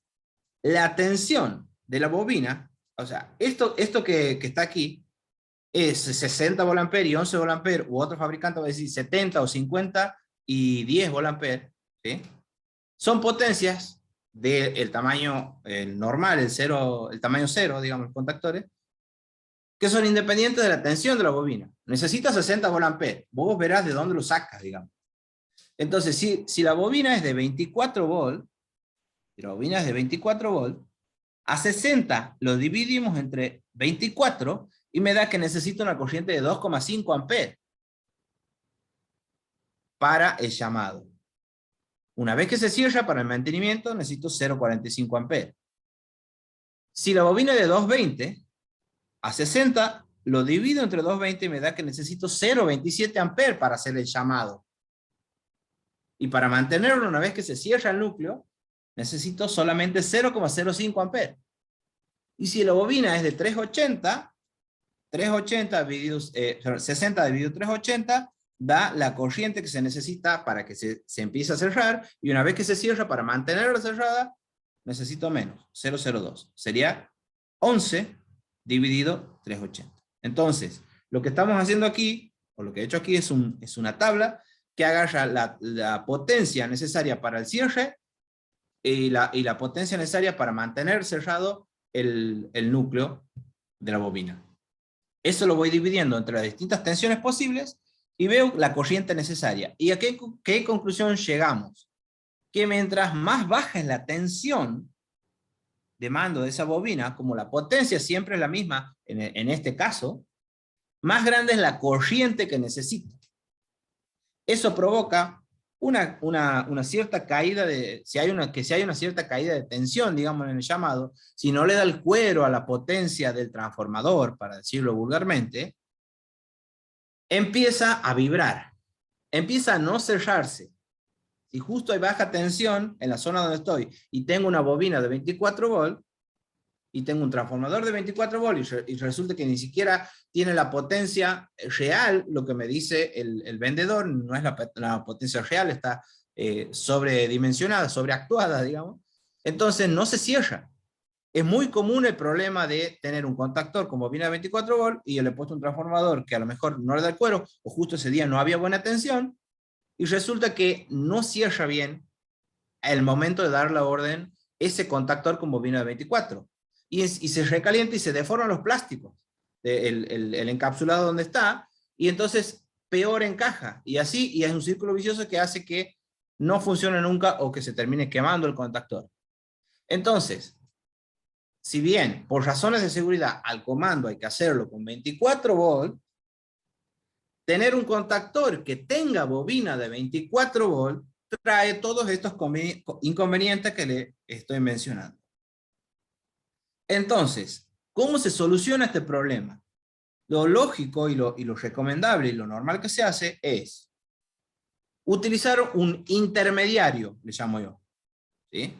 la tensión de la bobina, o sea, esto que está aquí, es 60 volt-ampere y 11 volt-ampere, u otro fabricante va a decir 70 o 50 y 10 volt-ampere, ¿sí?, son potencias del tamaño normal, el tamaño cero, digamos, los contactores, que son independientes de la tensión de la bobina. Necesita 60 volt-ampere. Vos verás de dónde lo sacas, digamos. Entonces, si la bobina es de 24 volt, a 60 lo dividimos entre 24 y me da que necesito una corriente de 2,5 amperes para el llamado. Una vez que se cierra para el mantenimiento, necesito 0,45 amperes. Si la bobina es de 220, a 60 lo divido entre 220 y me da que necesito 0,27 amperes para hacer el llamado. Y para mantenerlo una vez que se cierra el núcleo, necesito solamente 0,05 amperes. Y si la bobina es de 380 dividido, 60 dividido 380, da la corriente que se necesita para que se empiece a cerrar, y una vez que se cierra, para mantenerla cerrada, necesito menos, 0,02. Sería 11 dividido 380. Entonces, lo que estamos haciendo aquí, o lo que he hecho aquí, es una tabla que agarra la potencia necesaria para el cierre y la potencia necesaria para mantener cerrado el núcleo de la bobina. Eso lo voy dividiendo entre las distintas tensiones posibles y veo la corriente necesaria. ¿Y a qué conclusión llegamos? Que mientras más baja es la tensión, de mando de esa bobina, como la potencia siempre es la misma en este caso, más grande es la corriente que necesito. Eso provoca una cierta caída de, si hay una cierta caída de tensión, digamos, en el llamado, si no le da el cuero a la potencia del transformador, para decirlo vulgarmente, empieza a vibrar, empieza a no cerrarse. Si justo hay baja tensión en la zona donde estoy y tengo una bobina de 24 volts, y tengo un transformador de 24 volts y resulta que ni siquiera tiene la potencia real, lo que me dice el vendedor, no es la potencia real, está sobredimensionada, sobreactuada, digamos, entonces no se cierra. Es muy común el problema de tener un contactor con bobina de 24 volts y yo le he puesto un transformador que a lo mejor no le da el cuero, o justo ese día no había buena tensión, y resulta que no cierra bien al momento de dar la orden ese contactor con bobina de 24. Y se recalienta y se deforman los plásticos, el encapsulado donde está, y entonces peor encaja. Y así, y es un círculo vicioso que hace que no funcione nunca o que se termine quemando el contactor. Entonces, si bien por razones de seguridad al comando hay que hacerlo con 24 volts, tener un contactor que tenga bobina de 24 volts trae todos estos inconvenientes que le estoy mencionando. Entonces, ¿cómo se soluciona este problema? Lo lógico y lo recomendable y lo normal que se hace es utilizar un intermediario, le llamo yo, ¿sí?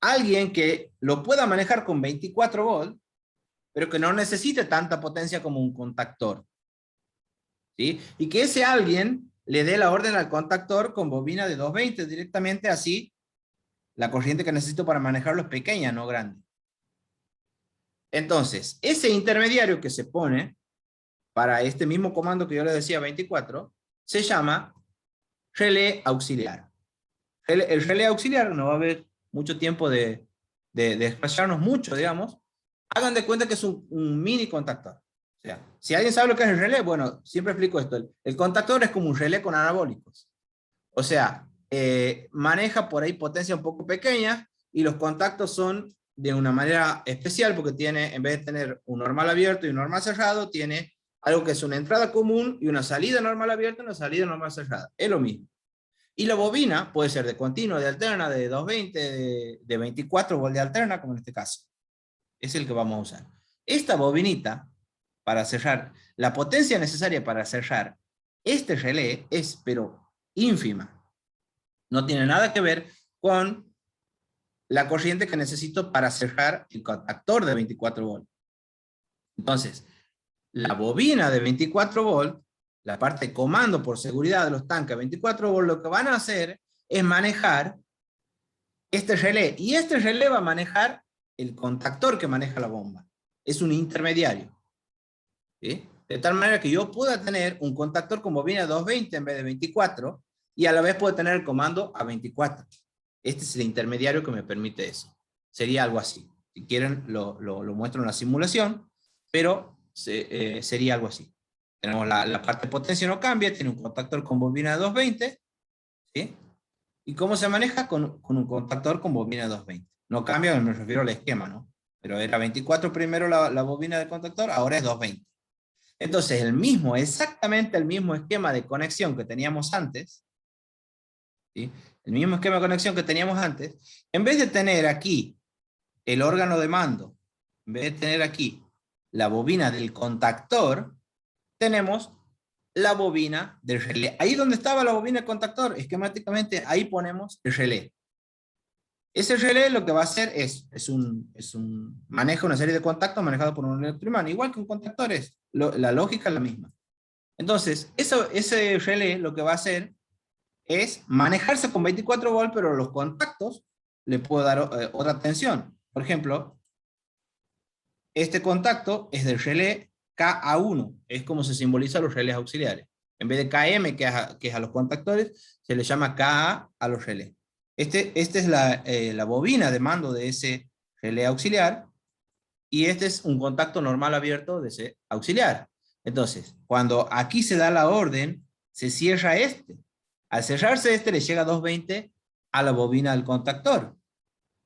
Alguien que lo pueda manejar con 24 volts, pero que no necesite tanta potencia como un contactor, ¿sí? Y que ese alguien le dé la orden al contactor con bobina de 220 directamente, así la corriente que necesito para manejarlo es pequeña, no grande. Entonces, ese intermediario que se pone para este mismo comando que yo les decía 24, se llama relé auxiliar. El relé auxiliar, no va a haber mucho tiempo de explayarnos mucho, digamos. Hagan de cuenta que es un mini contactor. O sea, si alguien sabe lo que es el relé, bueno, siempre explico esto. El contactor es como un relé con anabólicos. O sea, maneja por ahí potencia un poco pequeña y los contactos son de una manera especial porque tiene, en vez de tener un normal abierto y un normal cerrado, tiene algo que es una entrada común y una salida normal abierta y una salida normal cerrada. Es lo mismo. Y la bobina puede ser de continua, de alterna, de 220, de 24 volts de alterna, como en este caso. Es el que vamos a usar. Esta bobinita, para cerrar, la potencia necesaria para cerrar este relé es, pero ínfima. No tiene nada que ver con la corriente que necesito para cerrar el contactor de 24 volts. Entonces, la bobina de 24 volts, la parte de comando por seguridad de los tanques 24 volts, lo que van a hacer es manejar este relé. Y este relé va a manejar el contactor que maneja la bomba. Es un intermediario, ¿sí? De tal manera que yo pueda tener un contactor con bobina 220 en vez de 24, y a la vez puedo tener el comando a 24. Este es el intermediario que me permite eso. Sería algo así. Si quieren, lo muestro en la simulación, pero sería algo así. Tenemos la parte de potencia no cambia, tiene un contactor con bobina de 220, ¿sí? ¿Y cómo se maneja? Con un contactor con bobina de 220. No cambia, me refiero al esquema, ¿no? Pero era 24 primero la bobina del contactor, ahora es 220. Entonces, exactamente el mismo esquema de conexión que teníamos antes, ¿sí? El mismo esquema de conexión que teníamos antes, en vez de tener aquí el órgano de mando, en vez de tener aquí la bobina del contactor, tenemos la bobina del relé. Ahí donde estaba la bobina del contactor, esquemáticamente, ahí ponemos el relé. Ese relé lo que va a hacer maneja una serie de contactos manejados por un electroimán, igual que un contactor es. La lógica es la misma. Entonces, ese relé lo que va a hacer es manejarse con 24 volts, pero los contactos le puedo dar otra tensión. Por ejemplo, este contacto es del relé KA1, es como se simbolizan los relés auxiliares. En vez de KM, que es a los contactores, se le llama KA a los relés. Esta es la bobina de mando de ese relé auxiliar, y este es un contacto normal abierto de ese auxiliar. Entonces, cuando aquí se da la orden, se cierra este. Al cerrarse este, le llega 220 a la bobina del contactor.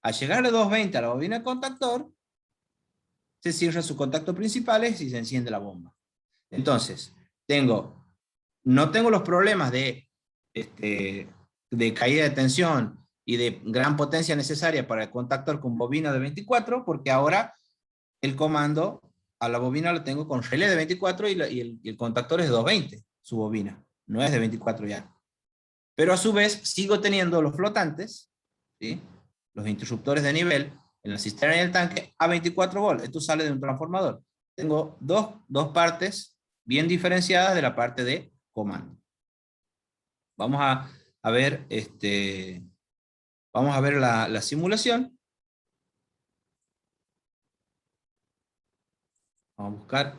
Al llegar a 220 a la bobina del contactor, se cierran sus contactos principales y se enciende la bomba. Entonces, no tengo los problemas de caída de tensión y de gran potencia necesaria para el contactor con bobina de 24, porque ahora el comando a la bobina lo tengo con relé de 24 y el contactor es de 220, su bobina, no es de 24 ya. Pero a su vez sigo teniendo los flotantes, ¿sí? Los interruptores de nivel en la cisterna y el tanque a 24 volts. Esto sale de un transformador. Tengo dos partes bien diferenciadas de la parte de comando. Vamos a ver, vamos a ver la simulación. Vamos a buscar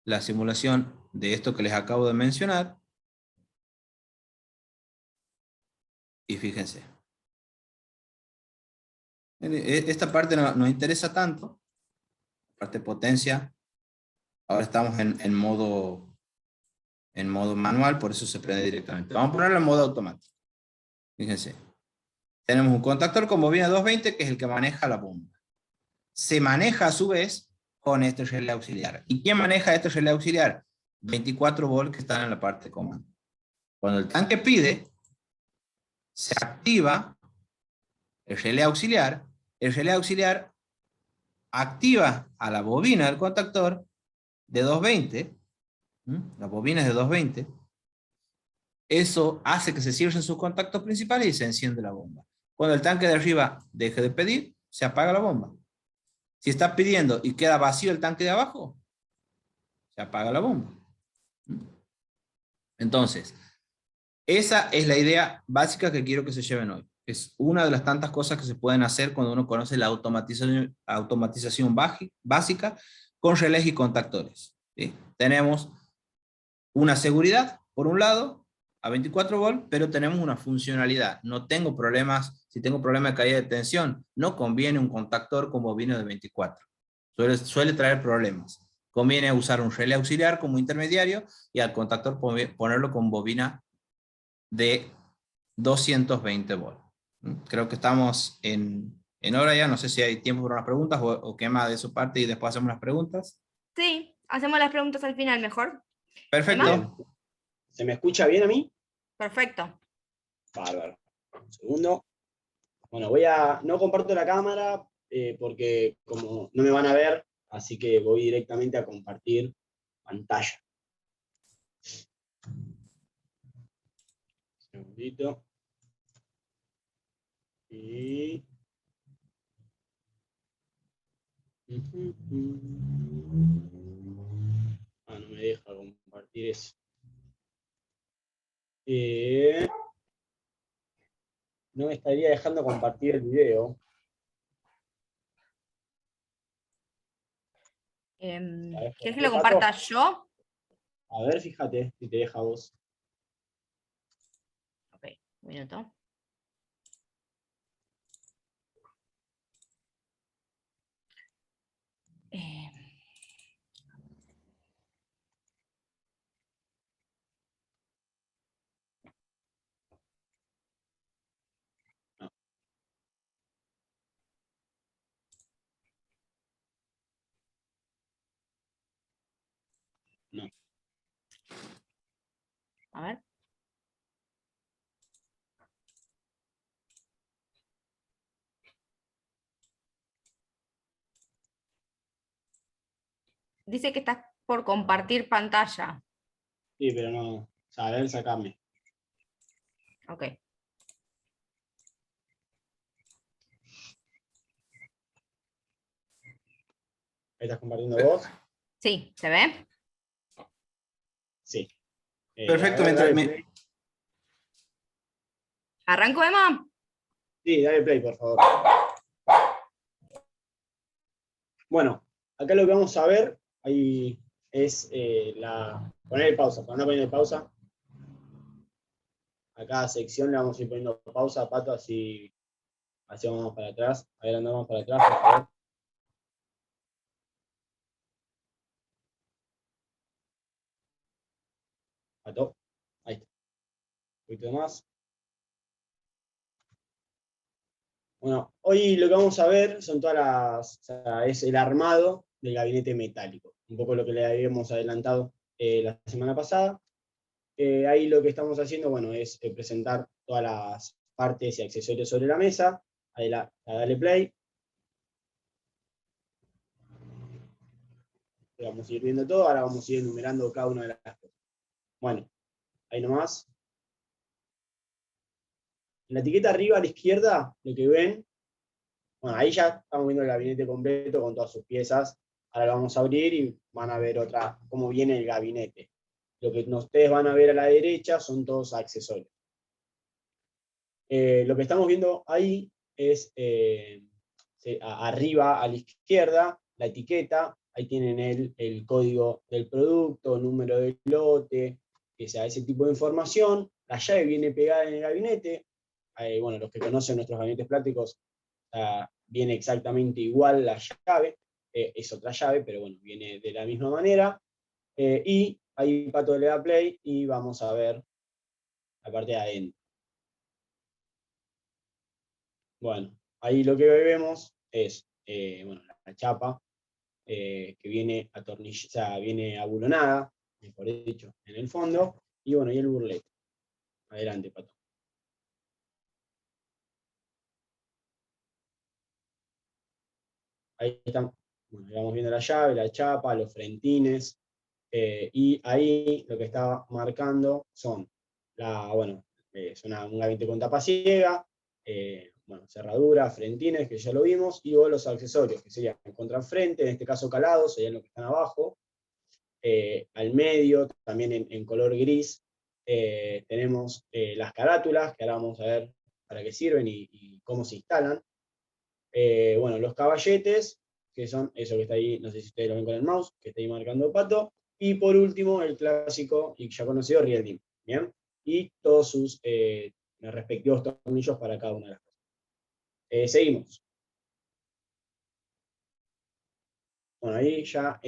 la simulación de esto que les acabo de mencionar. Y fíjense. Esta parte no nos interesa tanto. Parte de potencia. Ahora estamos en modo manual, por eso se prende directamente. Vamos a ponerlo en modo automático. Fíjense. Tenemos un contactor con bobina 220 que es el que maneja la bomba. Se maneja a su vez con este relé auxiliar. ¿Y quién maneja este relé auxiliar? 24 volts que están en la parte de comando. Cuando el tanque pide, se activa el relé auxiliar. El relé auxiliar activa a la bobina del contactor de 220. La bobina es de 220. Eso hace que se cierren sus contactos principales y se enciende la bomba. Cuando el tanque de arriba deje de pedir, se apaga la bomba. Si está pidiendo y queda vacío el tanque de abajo, se apaga la bomba. Entonces, esa es la idea básica que quiero que se lleven hoy. Es una de las tantas cosas que se pueden hacer cuando uno conoce la automatización básica con relés y contactores. ¿Sí? Tenemos una seguridad, por un lado, a 24 volts, pero tenemos una funcionalidad. No tengo problemas, si tengo problemas de caída de tensión, no conviene un contactor con bobina de 24. Suele traer problemas. Conviene usar un relé auxiliar como intermediario y al contactor ponerlo con bobina de 220 volts. Creo que estamos en hora ya, no sé si hay tiempo para unas preguntas o qué más de su parte y después hacemos las preguntas. Sí, hacemos las preguntas al final mejor. Perfecto. ¿Emma? Bien. ¿Se me escucha bien a mí? Perfecto. Bárbaro. Un segundo. Bueno, voy a. No comparto la cámara porque como no me van a ver, así que voy directamente a compartir pantalla. Un segundito. Y. Ah, no me deja compartir eso. No me estaría dejando compartir el video. ¿Quieres que ¿Por lo qué, comparta Pato? yo? A ver, fíjate si te deja a vos. Ok, un minuto. Eh, No. a ver. Dice que estás por compartir pantalla. Sí, pero no. A ver, sacame. Ok. ¿Ahí estás compartiendo vos? Sí, ¿se ve? Sí. Perfecto, A ver, dale mientras play. ¿Arranco, Emma? Sí, dale play, por favor. Bueno, acá lo que vamos a ver ahí es poner el pausa. Para no poner pausa, a cada sección le vamos a ir poniendo pausa, Pato, así vamos para atrás. A ver, andamos para atrás, por favor. Pato, ahí está. Un poquito más. Bueno, hoy lo que vamos a ver son o sea, es el armado del gabinete metálico. Un poco lo que le habíamos adelantado la semana pasada. Ahí lo que estamos haciendo, bueno, es presentar todas las partes y accesorios sobre la mesa. Ahí dale play. Vamos a ir viendo todo, ahora vamos a ir enumerando cada una de las cosas. Bueno, ahí nomás. En la etiqueta arriba a la izquierda, lo que ven, bueno, ahí ya estamos viendo el gabinete completo con todas sus piezas. Ahora lo vamos a abrir y van a ver cómo viene el gabinete. Lo que ustedes van a ver a la derecha son todos accesorios. Lo que estamos viendo ahí es arriba a la izquierda, la etiqueta, ahí tienen el código del producto, número del lote, que sea ese tipo de información. La llave viene pegada en el gabinete. Bueno, los que conocen nuestros gabinetes plásticos, viene exactamente igual la llave, es otra llave, pero bueno, viene de la misma manera. Y ahí Pato le da play y vamos a ver la parte de adentro. Bueno, ahí lo que vemos es bueno, la chapa que viene atornillada, viene abulonada, mejor dicho, en el fondo, y bueno, y el burlete. Adelante, Pato. Ahí estamos, bueno, ahí vamos viendo la llave, la chapa, los frentines, y ahí lo que está marcando son, bueno, es un gabinete con tapa ciega, bueno, cerradura, frentines, que ya lo vimos, y luego los accesorios, que serían el contrafrente, en este caso calados, serían los que están abajo, al medio, también en color gris, tenemos las carátulas, que ahora vamos a ver para qué sirven y cómo se instalan. Bueno, los caballetes, que son eso que está ahí, no sé si ustedes lo ven con el mouse, que está ahí marcando Pato. Y por último, el clásico y ya conocido Real Dim, ¿bien? Y todos sus respectivos tornillos para cada una de las cosas. Seguimos. Bueno, ahí ya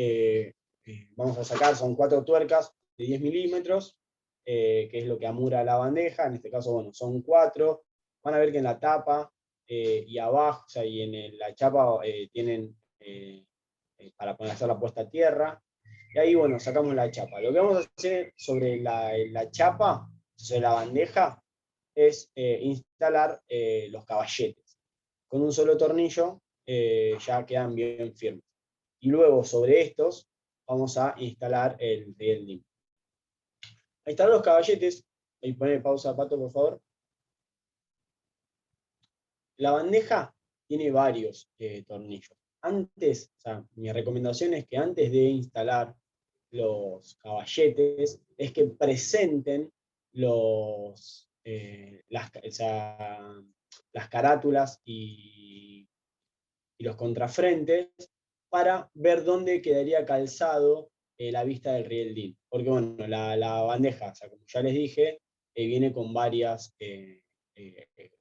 vamos a sacar, son 4 tuercas de 10 milímetros, que es lo que amura la bandeja. En este caso, bueno, son 4. Van a ver que en la tapa y abajo, o sea, y en la chapa tienen para poder hacer la puesta a tierra. Y ahí, bueno, sacamos la chapa. Lo que vamos a hacer sobre la chapa, sobre la bandeja, es instalar los caballetes. Con un solo tornillo ya quedan bien firmes. Y luego sobre estos vamos a instalar el Dim. Ahí están los caballetes. Ahí pone pausa, Pato, por favor. La bandeja tiene varios tornillos. Antes, o sea, mi recomendación es que antes de instalar los caballetes, es que presenten las carátulas y los contrafrentes para ver dónde quedaría calzado la vista del riel Dim. Porque bueno, la bandeja, o sea, como ya les dije, viene con varias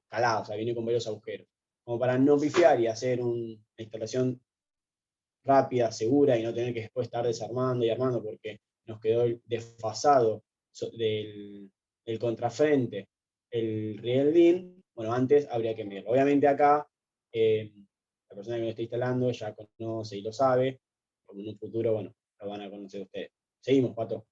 caladas, o sea, viene con varios agujeros. Como para no pifiar y hacer una instalación rápida, segura, y no tener que después estar desarmando y armando porque nos quedó desfasado del contrafrente el riel Dim. Bueno, antes habría que medirlo. Obviamente acá la persona que lo está instalando ya conoce y lo sabe, como en un futuro, bueno, lo van a conocer ustedes. Seguimos, Pato.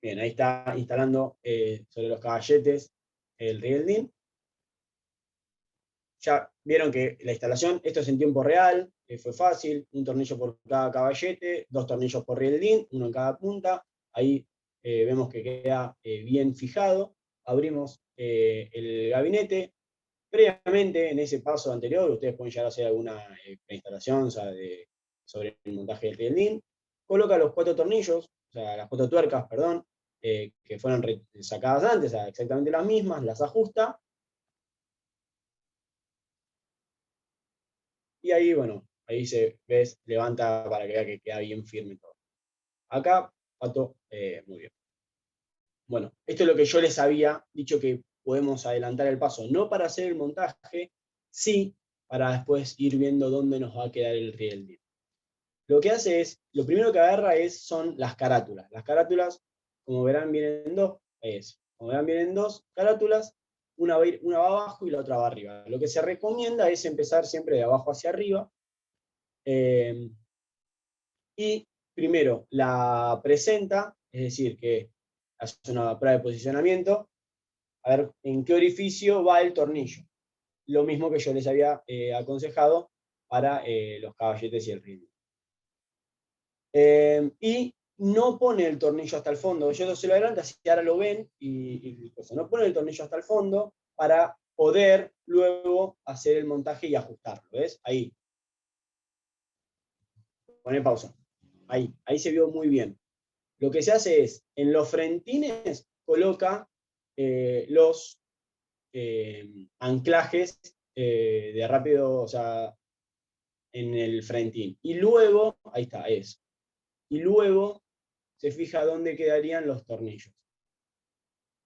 Bien, ahí está instalando sobre los caballetes el riel Dim. Ya vieron que la instalación, esto es en tiempo real, fue fácil, un tornillo por cada caballete, 2 tornillos por riel Dim, uno en cada punta. Ahí vemos que queda bien fijado. Abrimos el gabinete. Previamente, en ese paso anterior, ustedes pueden llegar a hacer alguna preinstalación, o sea, sobre el montaje del riel Dim. Coloca los 4 tornillos, o sea, las 4 tuercas, perdón, que fueron sacadas antes, o sea, exactamente las mismas, las ajusta. Y ahí, bueno, ahí levanta para que vea que queda bien firme todo. Acá, Pato, muy bien. Bueno, esto es lo que yo les había dicho, que podemos adelantar el paso, no para hacer el montaje, sí para después ir viendo dónde nos va a quedar el riel Dim. Lo que hace es, lo primero que agarra son las carátulas. Las carátulas, como verán, vienen dos, Como verán, vienen dos carátulas, una va abajo y la otra va arriba. Lo que se recomienda es empezar siempre de abajo hacia arriba. Y primero la presenta, es decir, que hace una prueba de posicionamiento, a ver en qué orificio va el tornillo. Lo mismo que yo les había aconsejado para los caballetes y el ritmo. Y no pone el tornillo hasta el fondo. Yo se lo adelanto, así que ahora lo ven, y no pone el tornillo hasta el fondo para poder luego hacer el montaje y ajustarlo. ¿Ves? Ahí. Pone pausa. Ahí se vio muy bien. Lo que se hace es, en los frentines, coloca los anclajes de rápido, o sea, en el frentín. Y luego, ahí está, eso. Y luego se fija dónde quedarían los tornillos.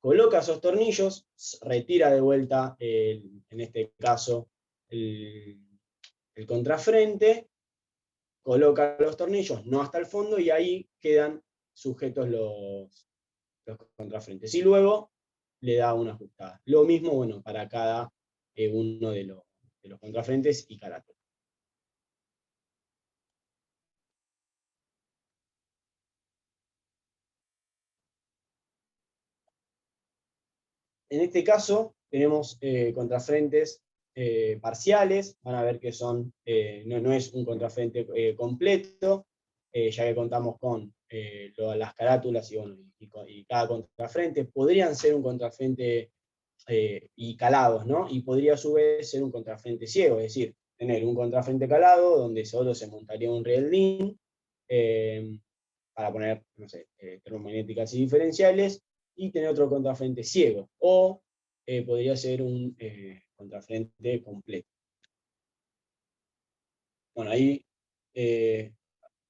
Coloca esos tornillos, retira de vuelta, en este caso, el contrafrente, coloca los tornillos, no hasta el fondo, y ahí quedan sujetos los contrafrentes. Y luego le da una ajustada. Lo mismo, bueno, para cada uno de los contrafrentes y carátulas. En este caso tenemos contrafrentes parciales, van a ver que son, no es un contrafrente completo, ya que contamos con las carátulas y cada contrafrente. Podrían ser un contrafrente y calados, ¿no? Y podría a su vez ser un contrafrente ciego, es decir, tener un contrafrente calado donde solo se montaría un rieldín para poner, no sé, termomagnéticas y diferenciales, y tener otro contrafrente ciego, o podría ser un contrafrente completo. Bueno, ahí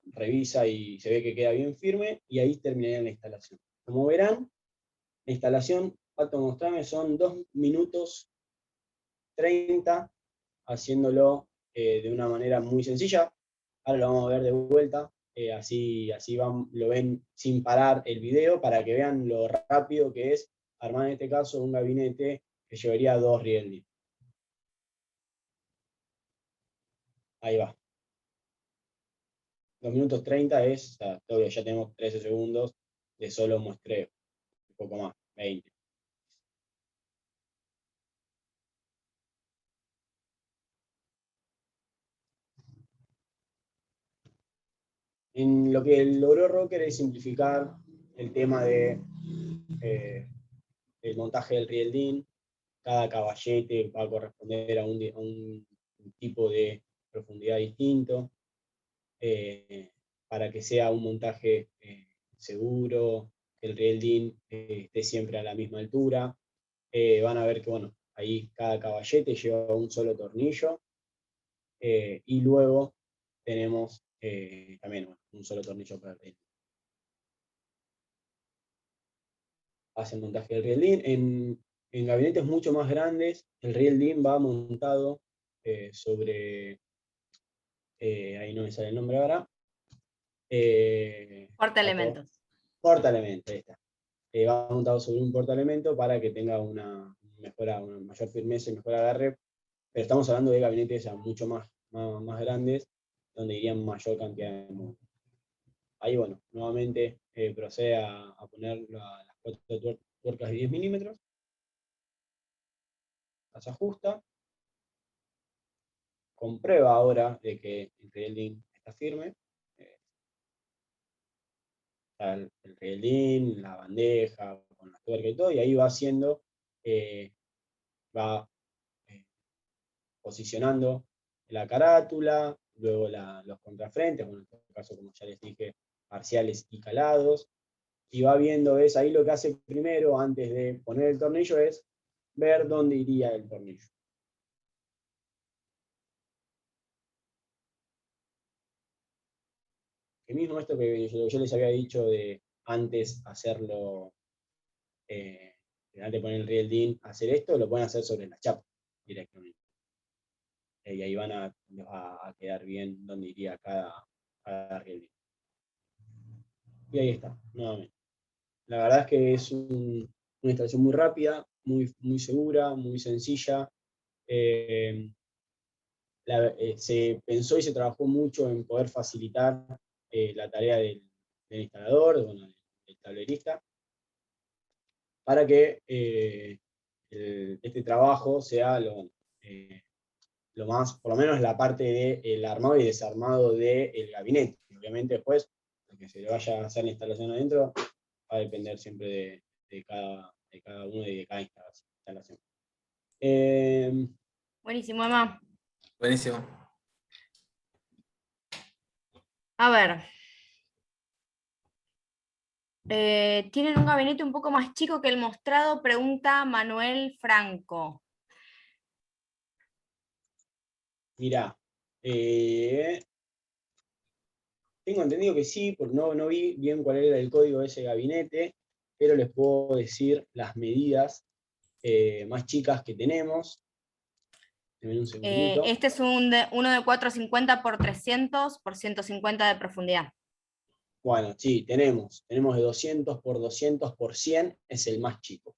revisa y se ve que queda bien firme, y ahí terminaría la instalación. Como verán, la instalación, Pato, mostrame, son 2 minutos 30, haciéndolo de una manera muy sencilla. Ahora lo vamos a ver de vuelta, así lo ven sin parar el video, para que vean lo rápido que es armar en este caso un gabinete que llevaría 2 rielding. Ahí va. 2 minutos 30 es, todavía ya tenemos 13 segundos de solo muestreo, un poco más, 20. En lo que logró Rocker es simplificar el tema de el montaje del rielding. Cada caballete va a corresponder a un tipo de profundidad distinto, para que sea un montaje seguro, que el rielding esté siempre a la misma altura. Van a ver que, bueno, ahí cada caballete lleva un solo tornillo, y luego tenemos también, bueno, un solo tornillo para el rielding. Hace el montaje del rielding. En gabinetes mucho más grandes, el rielding va montado sobre, ahí no me sale el nombre ahora, Portaelementos. portaelementos, ahí está. Va montado sobre un portaelemento para que tenga una mayor firmeza y mejor agarre, pero estamos hablando de gabinetes ya mucho más grandes, donde irían mayor cantidad de módulos. Ahí, bueno, nuevamente procede a poner las 4 tuercas de 10 milímetros, las ajusta, comprueba ahora de que el rielding está firme, está el rielding, la bandeja, con la tuerca y todo, y ahí va haciendo, va posicionando la carátula, luego los contrafrentes, bueno, en este caso, como ya les dije, parciales y calados, y va viendo, es ahí lo que hace primero, antes de poner el tornillo, es ver dónde iría el tornillo. Que mismo esto que yo les había dicho de antes hacerlo, antes de poner el rielding, hacer esto, lo pueden hacer sobre la chapa directamente. Y ahí les va a quedar bien dónde iría cada rielding. Y ahí está, nuevamente. La verdad es que es un una instalación muy rápida, muy segura, muy sencilla. Se pensó y se trabajó mucho en poder facilitar la tarea del instalador, bueno, del tablerista, para que este trabajo sea lo más, por lo menos la parte del armado y desarmado del gabinete. Y obviamente después, lo que se le vaya a hacer la instalación adentro, va a depender siempre de cada uno y de cada instalación. Buenísimo, Emma. Buenísimo. A ver. Tienen un gabinete un poco más chico que el mostrado, pregunta Manuel Franco. Mirá, tengo entendido que sí, porque no vi bien cuál era el código de ese gabinete, pero les puedo decir las medidas más chicas que tenemos. Denme un segundito. Este es uno de 450 por 300 por 150 de profundidad. Bueno, sí, tenemos de 200 por 200 por 100, es el más chico.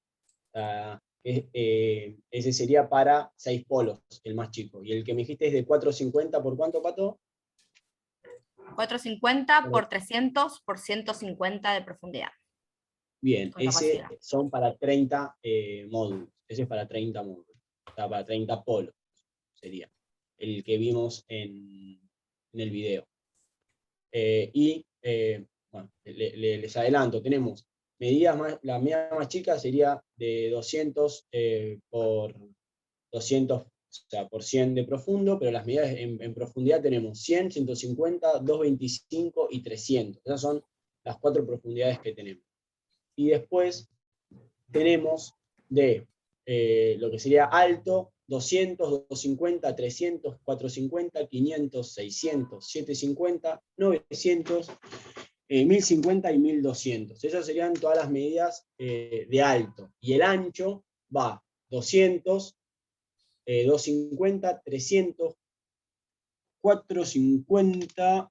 Ese sería para 6 polos, el más chico. Y el que me dijiste es de 450 por ¿cuánto, Pato? 450 por 300 por 150 de profundidad. Bien, Con ese capacidad. son para 30 módulos. Ese es para 30 módulos. O sea, para 30 polos sería el que vimos en el video. Bueno, les adelanto, tenemos la medida más chica sería de 200 por 200, o sea, por 100 de profundo, pero las medidas en profundidad tenemos 100, 150, 225 y 300. Esas son las 4 profundidades que tenemos. Y después tenemos de lo que sería alto, 200, 250, 300, 450, 500, 600, 750, 900, 1050 y 1200. Esas serían todas las medidas de alto. Y el ancho va 200, 250, 300, 450,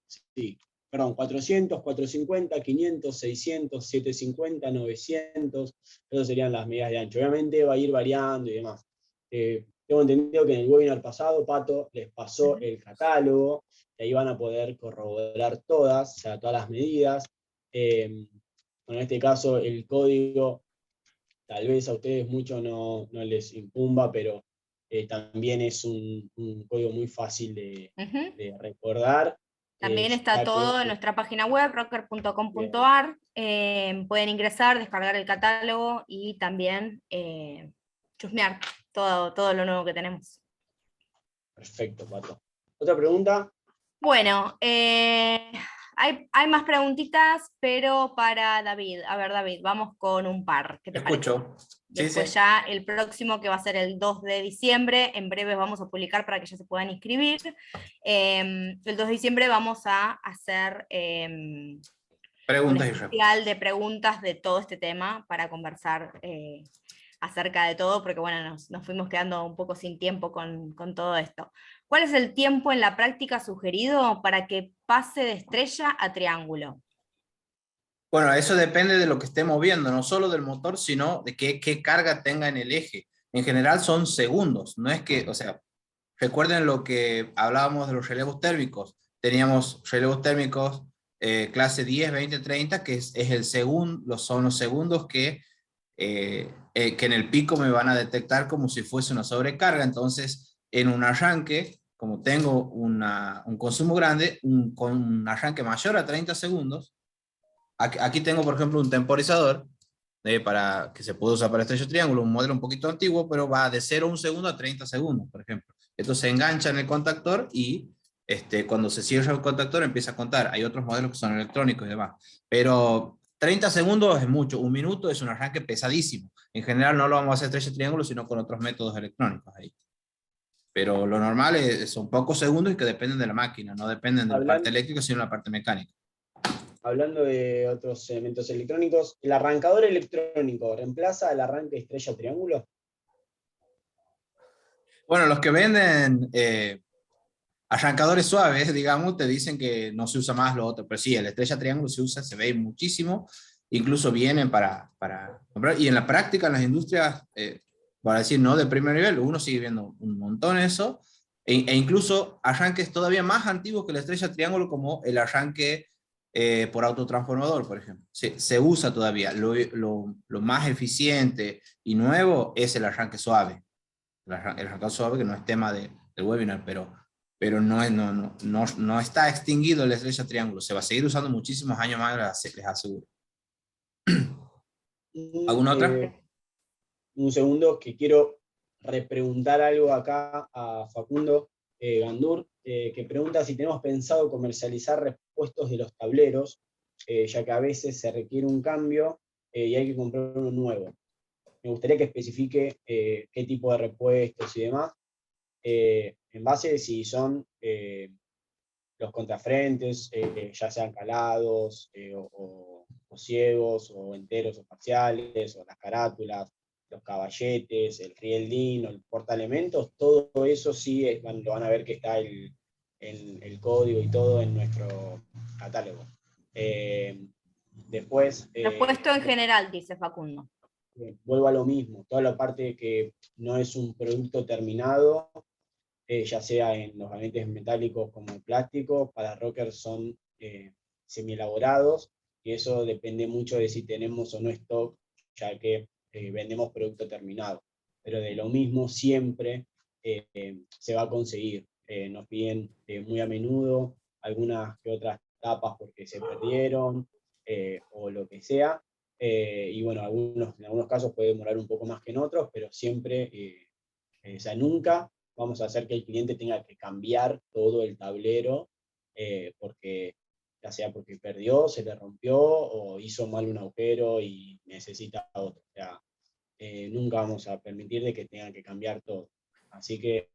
sí, perdón, 400, 450, 500, 600, 750, 900, esas serían las medidas de ancho. Obviamente va a ir variando y demás. Tengo entendido que en el webinar pasado, Pato les pasó el catálogo, y ahí van a poder corroborar todas, o sea, todas las medidas. En este caso, el código, tal vez a ustedes mucho no les incumba, pero también es un código muy fácil de recordar. También está todo en nuestra página web, rocker.com.ar. Pueden ingresar, descargar el catálogo y también chusmear todo lo nuevo que tenemos. Perfecto, Pato. ¿Otra pregunta? Bueno, hay más preguntitas, pero para David. A ver, David, vamos con un par. ¿Qué te Escucho. parece? Después Sí. ya el próximo, que va a ser el 2 de diciembre, en breve vamos a publicar para que ya se puedan inscribir. El 2 de diciembre vamos a hacer Preguntas un y respuestas. especial de preguntas de todo este tema para conversar acerca de todo, porque bueno, nos fuimos quedando un poco sin tiempo con todo esto. ¿Cuál es el tiempo en la práctica sugerido para que pase de estrella a triángulo? Bueno, eso depende de lo que esté moviendo, no solo del motor, sino de qué carga tenga en el eje. En general son segundos, no es que, o sea, recuerden lo que hablábamos de los relevos térmicos. Teníamos relevos térmicos clase 10, 20, 30, que es el segundo, son los segundos que en el pico me van a detectar como si fuese una sobrecarga. Entonces, en un arranque, como tengo un consumo grande, con un arranque mayor a 30 segundos, aquí tengo, por ejemplo, un temporizador para que se puede usar para estrecho triángulo, un modelo un poquito antiguo, pero va de 0 a 1 segundo a 30 segundos, por ejemplo. Esto se engancha en el contactor y cuando se cierra el contactor empieza a contar. Hay otros modelos que son electrónicos y demás. Pero 30 segundos es mucho, un minuto es un arranque pesadísimo. En general no lo vamos a hacer estrecho triángulo, sino con otros métodos electrónicos ahí. Pero lo normal son pocos segundos y que dependen de la máquina, no dependen de la parte eléctrica, sino de la parte mecánica. Hablando de otros elementos electrónicos, ¿el arrancador electrónico reemplaza el arranque estrella triángulo? Bueno, los que venden arrancadores suaves, digamos, te dicen que no se usa más lo otro, pero sí, el estrella triángulo se usa, se ve muchísimo, incluso vienen para comprar. Y en la práctica, en las industrias, para decir no de primer nivel, uno sigue viendo un montón eso, e incluso arranques todavía más antiguos que la estrella triángulo, como el arranque por autotransformador, por ejemplo. Se usa todavía. Lo más eficiente y nuevo es el arranque suave. El arranque suave, que no es tema del webinar, pero no está extinguido la estrella triángulo. Se va a seguir usando muchísimos años más, les aseguro. ¿Alguna otra? Un segundo, que quiero repreguntar algo acá a Facundo Gandur, que pregunta si tenemos pensado comercializar repuestos de los tableros, ya que a veces se requiere un cambio y hay que comprar uno nuevo. Me gustaría que especifique qué tipo de repuestos y demás, en base de si son los contrafrentes, ya sean calados o ciegos, o enteros o parciales, o las carátulas, los caballetes, el rieldín o el portaelementos, todo eso sí lo van a ver que está el código y todo en nuestro catálogo. Después... Repuesto en general, dice Facundo. Vuelvo a lo mismo, toda la parte que no es un producto terminado, ya sea en los gabinetes metálicos como el plástico, para rockers son semi-elaborados, y eso depende mucho de si tenemos o no stock, ya que vendemos producto terminado. Pero de lo mismo siempre se va a conseguir. Nos piden muy a menudo algunas que otras tapas porque se perdieron, o lo que sea. Y bueno, en algunos casos puede demorar un poco más que en otros, pero siempre, o sea, nunca vamos a hacer que el cliente tenga que cambiar todo el tablero, porque ya sea porque perdió, se le rompió, o hizo mal un agujero y necesita otro. O sea, nunca vamos a permitir de que tengan que cambiar todo. Así que,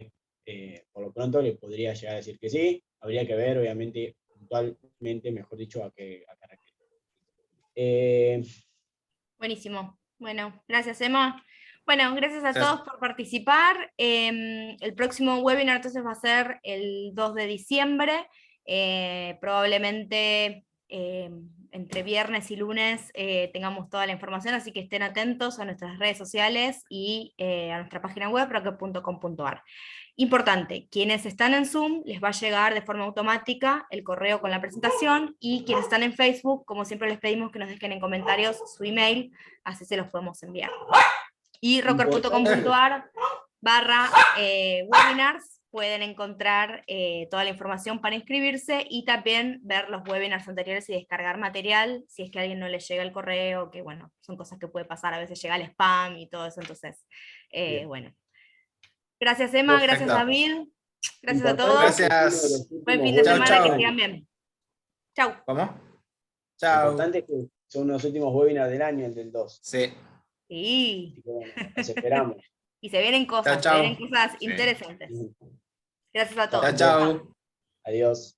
por lo pronto, le podría llegar a decir que sí. Habría que ver, obviamente, puntualmente, mejor dicho, a qué requiere. Buenísimo. Bueno, gracias, Emma. Bueno, gracias a Gracias. todos por participar. El próximo webinar entonces va a ser el 2 de diciembre. Probablemente entre viernes y lunes tengamos toda la información, así que estén atentos a nuestras redes sociales y a nuestra página web, rocker.com.ar. Importante, quienes están en Zoom les va a llegar de forma automática el correo con la presentación, y quienes están en Facebook, como siempre les pedimos que nos dejen en comentarios su email, así se los podemos enviar. Y rocker.com.ar/webinars pueden encontrar toda la información para inscribirse, y también ver los webinars anteriores y descargar material si es que a alguien no le llega el correo, que bueno, son cosas que puede pasar, a veces llega el spam y todo eso, entonces, bueno. Gracias, Emma, Perfecto. gracias, David, gracias a todos. Gracias. Buen fin de Chau, semana, chau. que sigan bien. Chau. ¿Cómo? Lo Chao. importante es que son los últimos webinars del año, el del 2. Sí. Sí. Así que bueno, los esperamos. Y se vienen cosas, Chau, se vienen chau. cosas Sí. interesantes. Gracias a todos. Chao, chao. Adiós.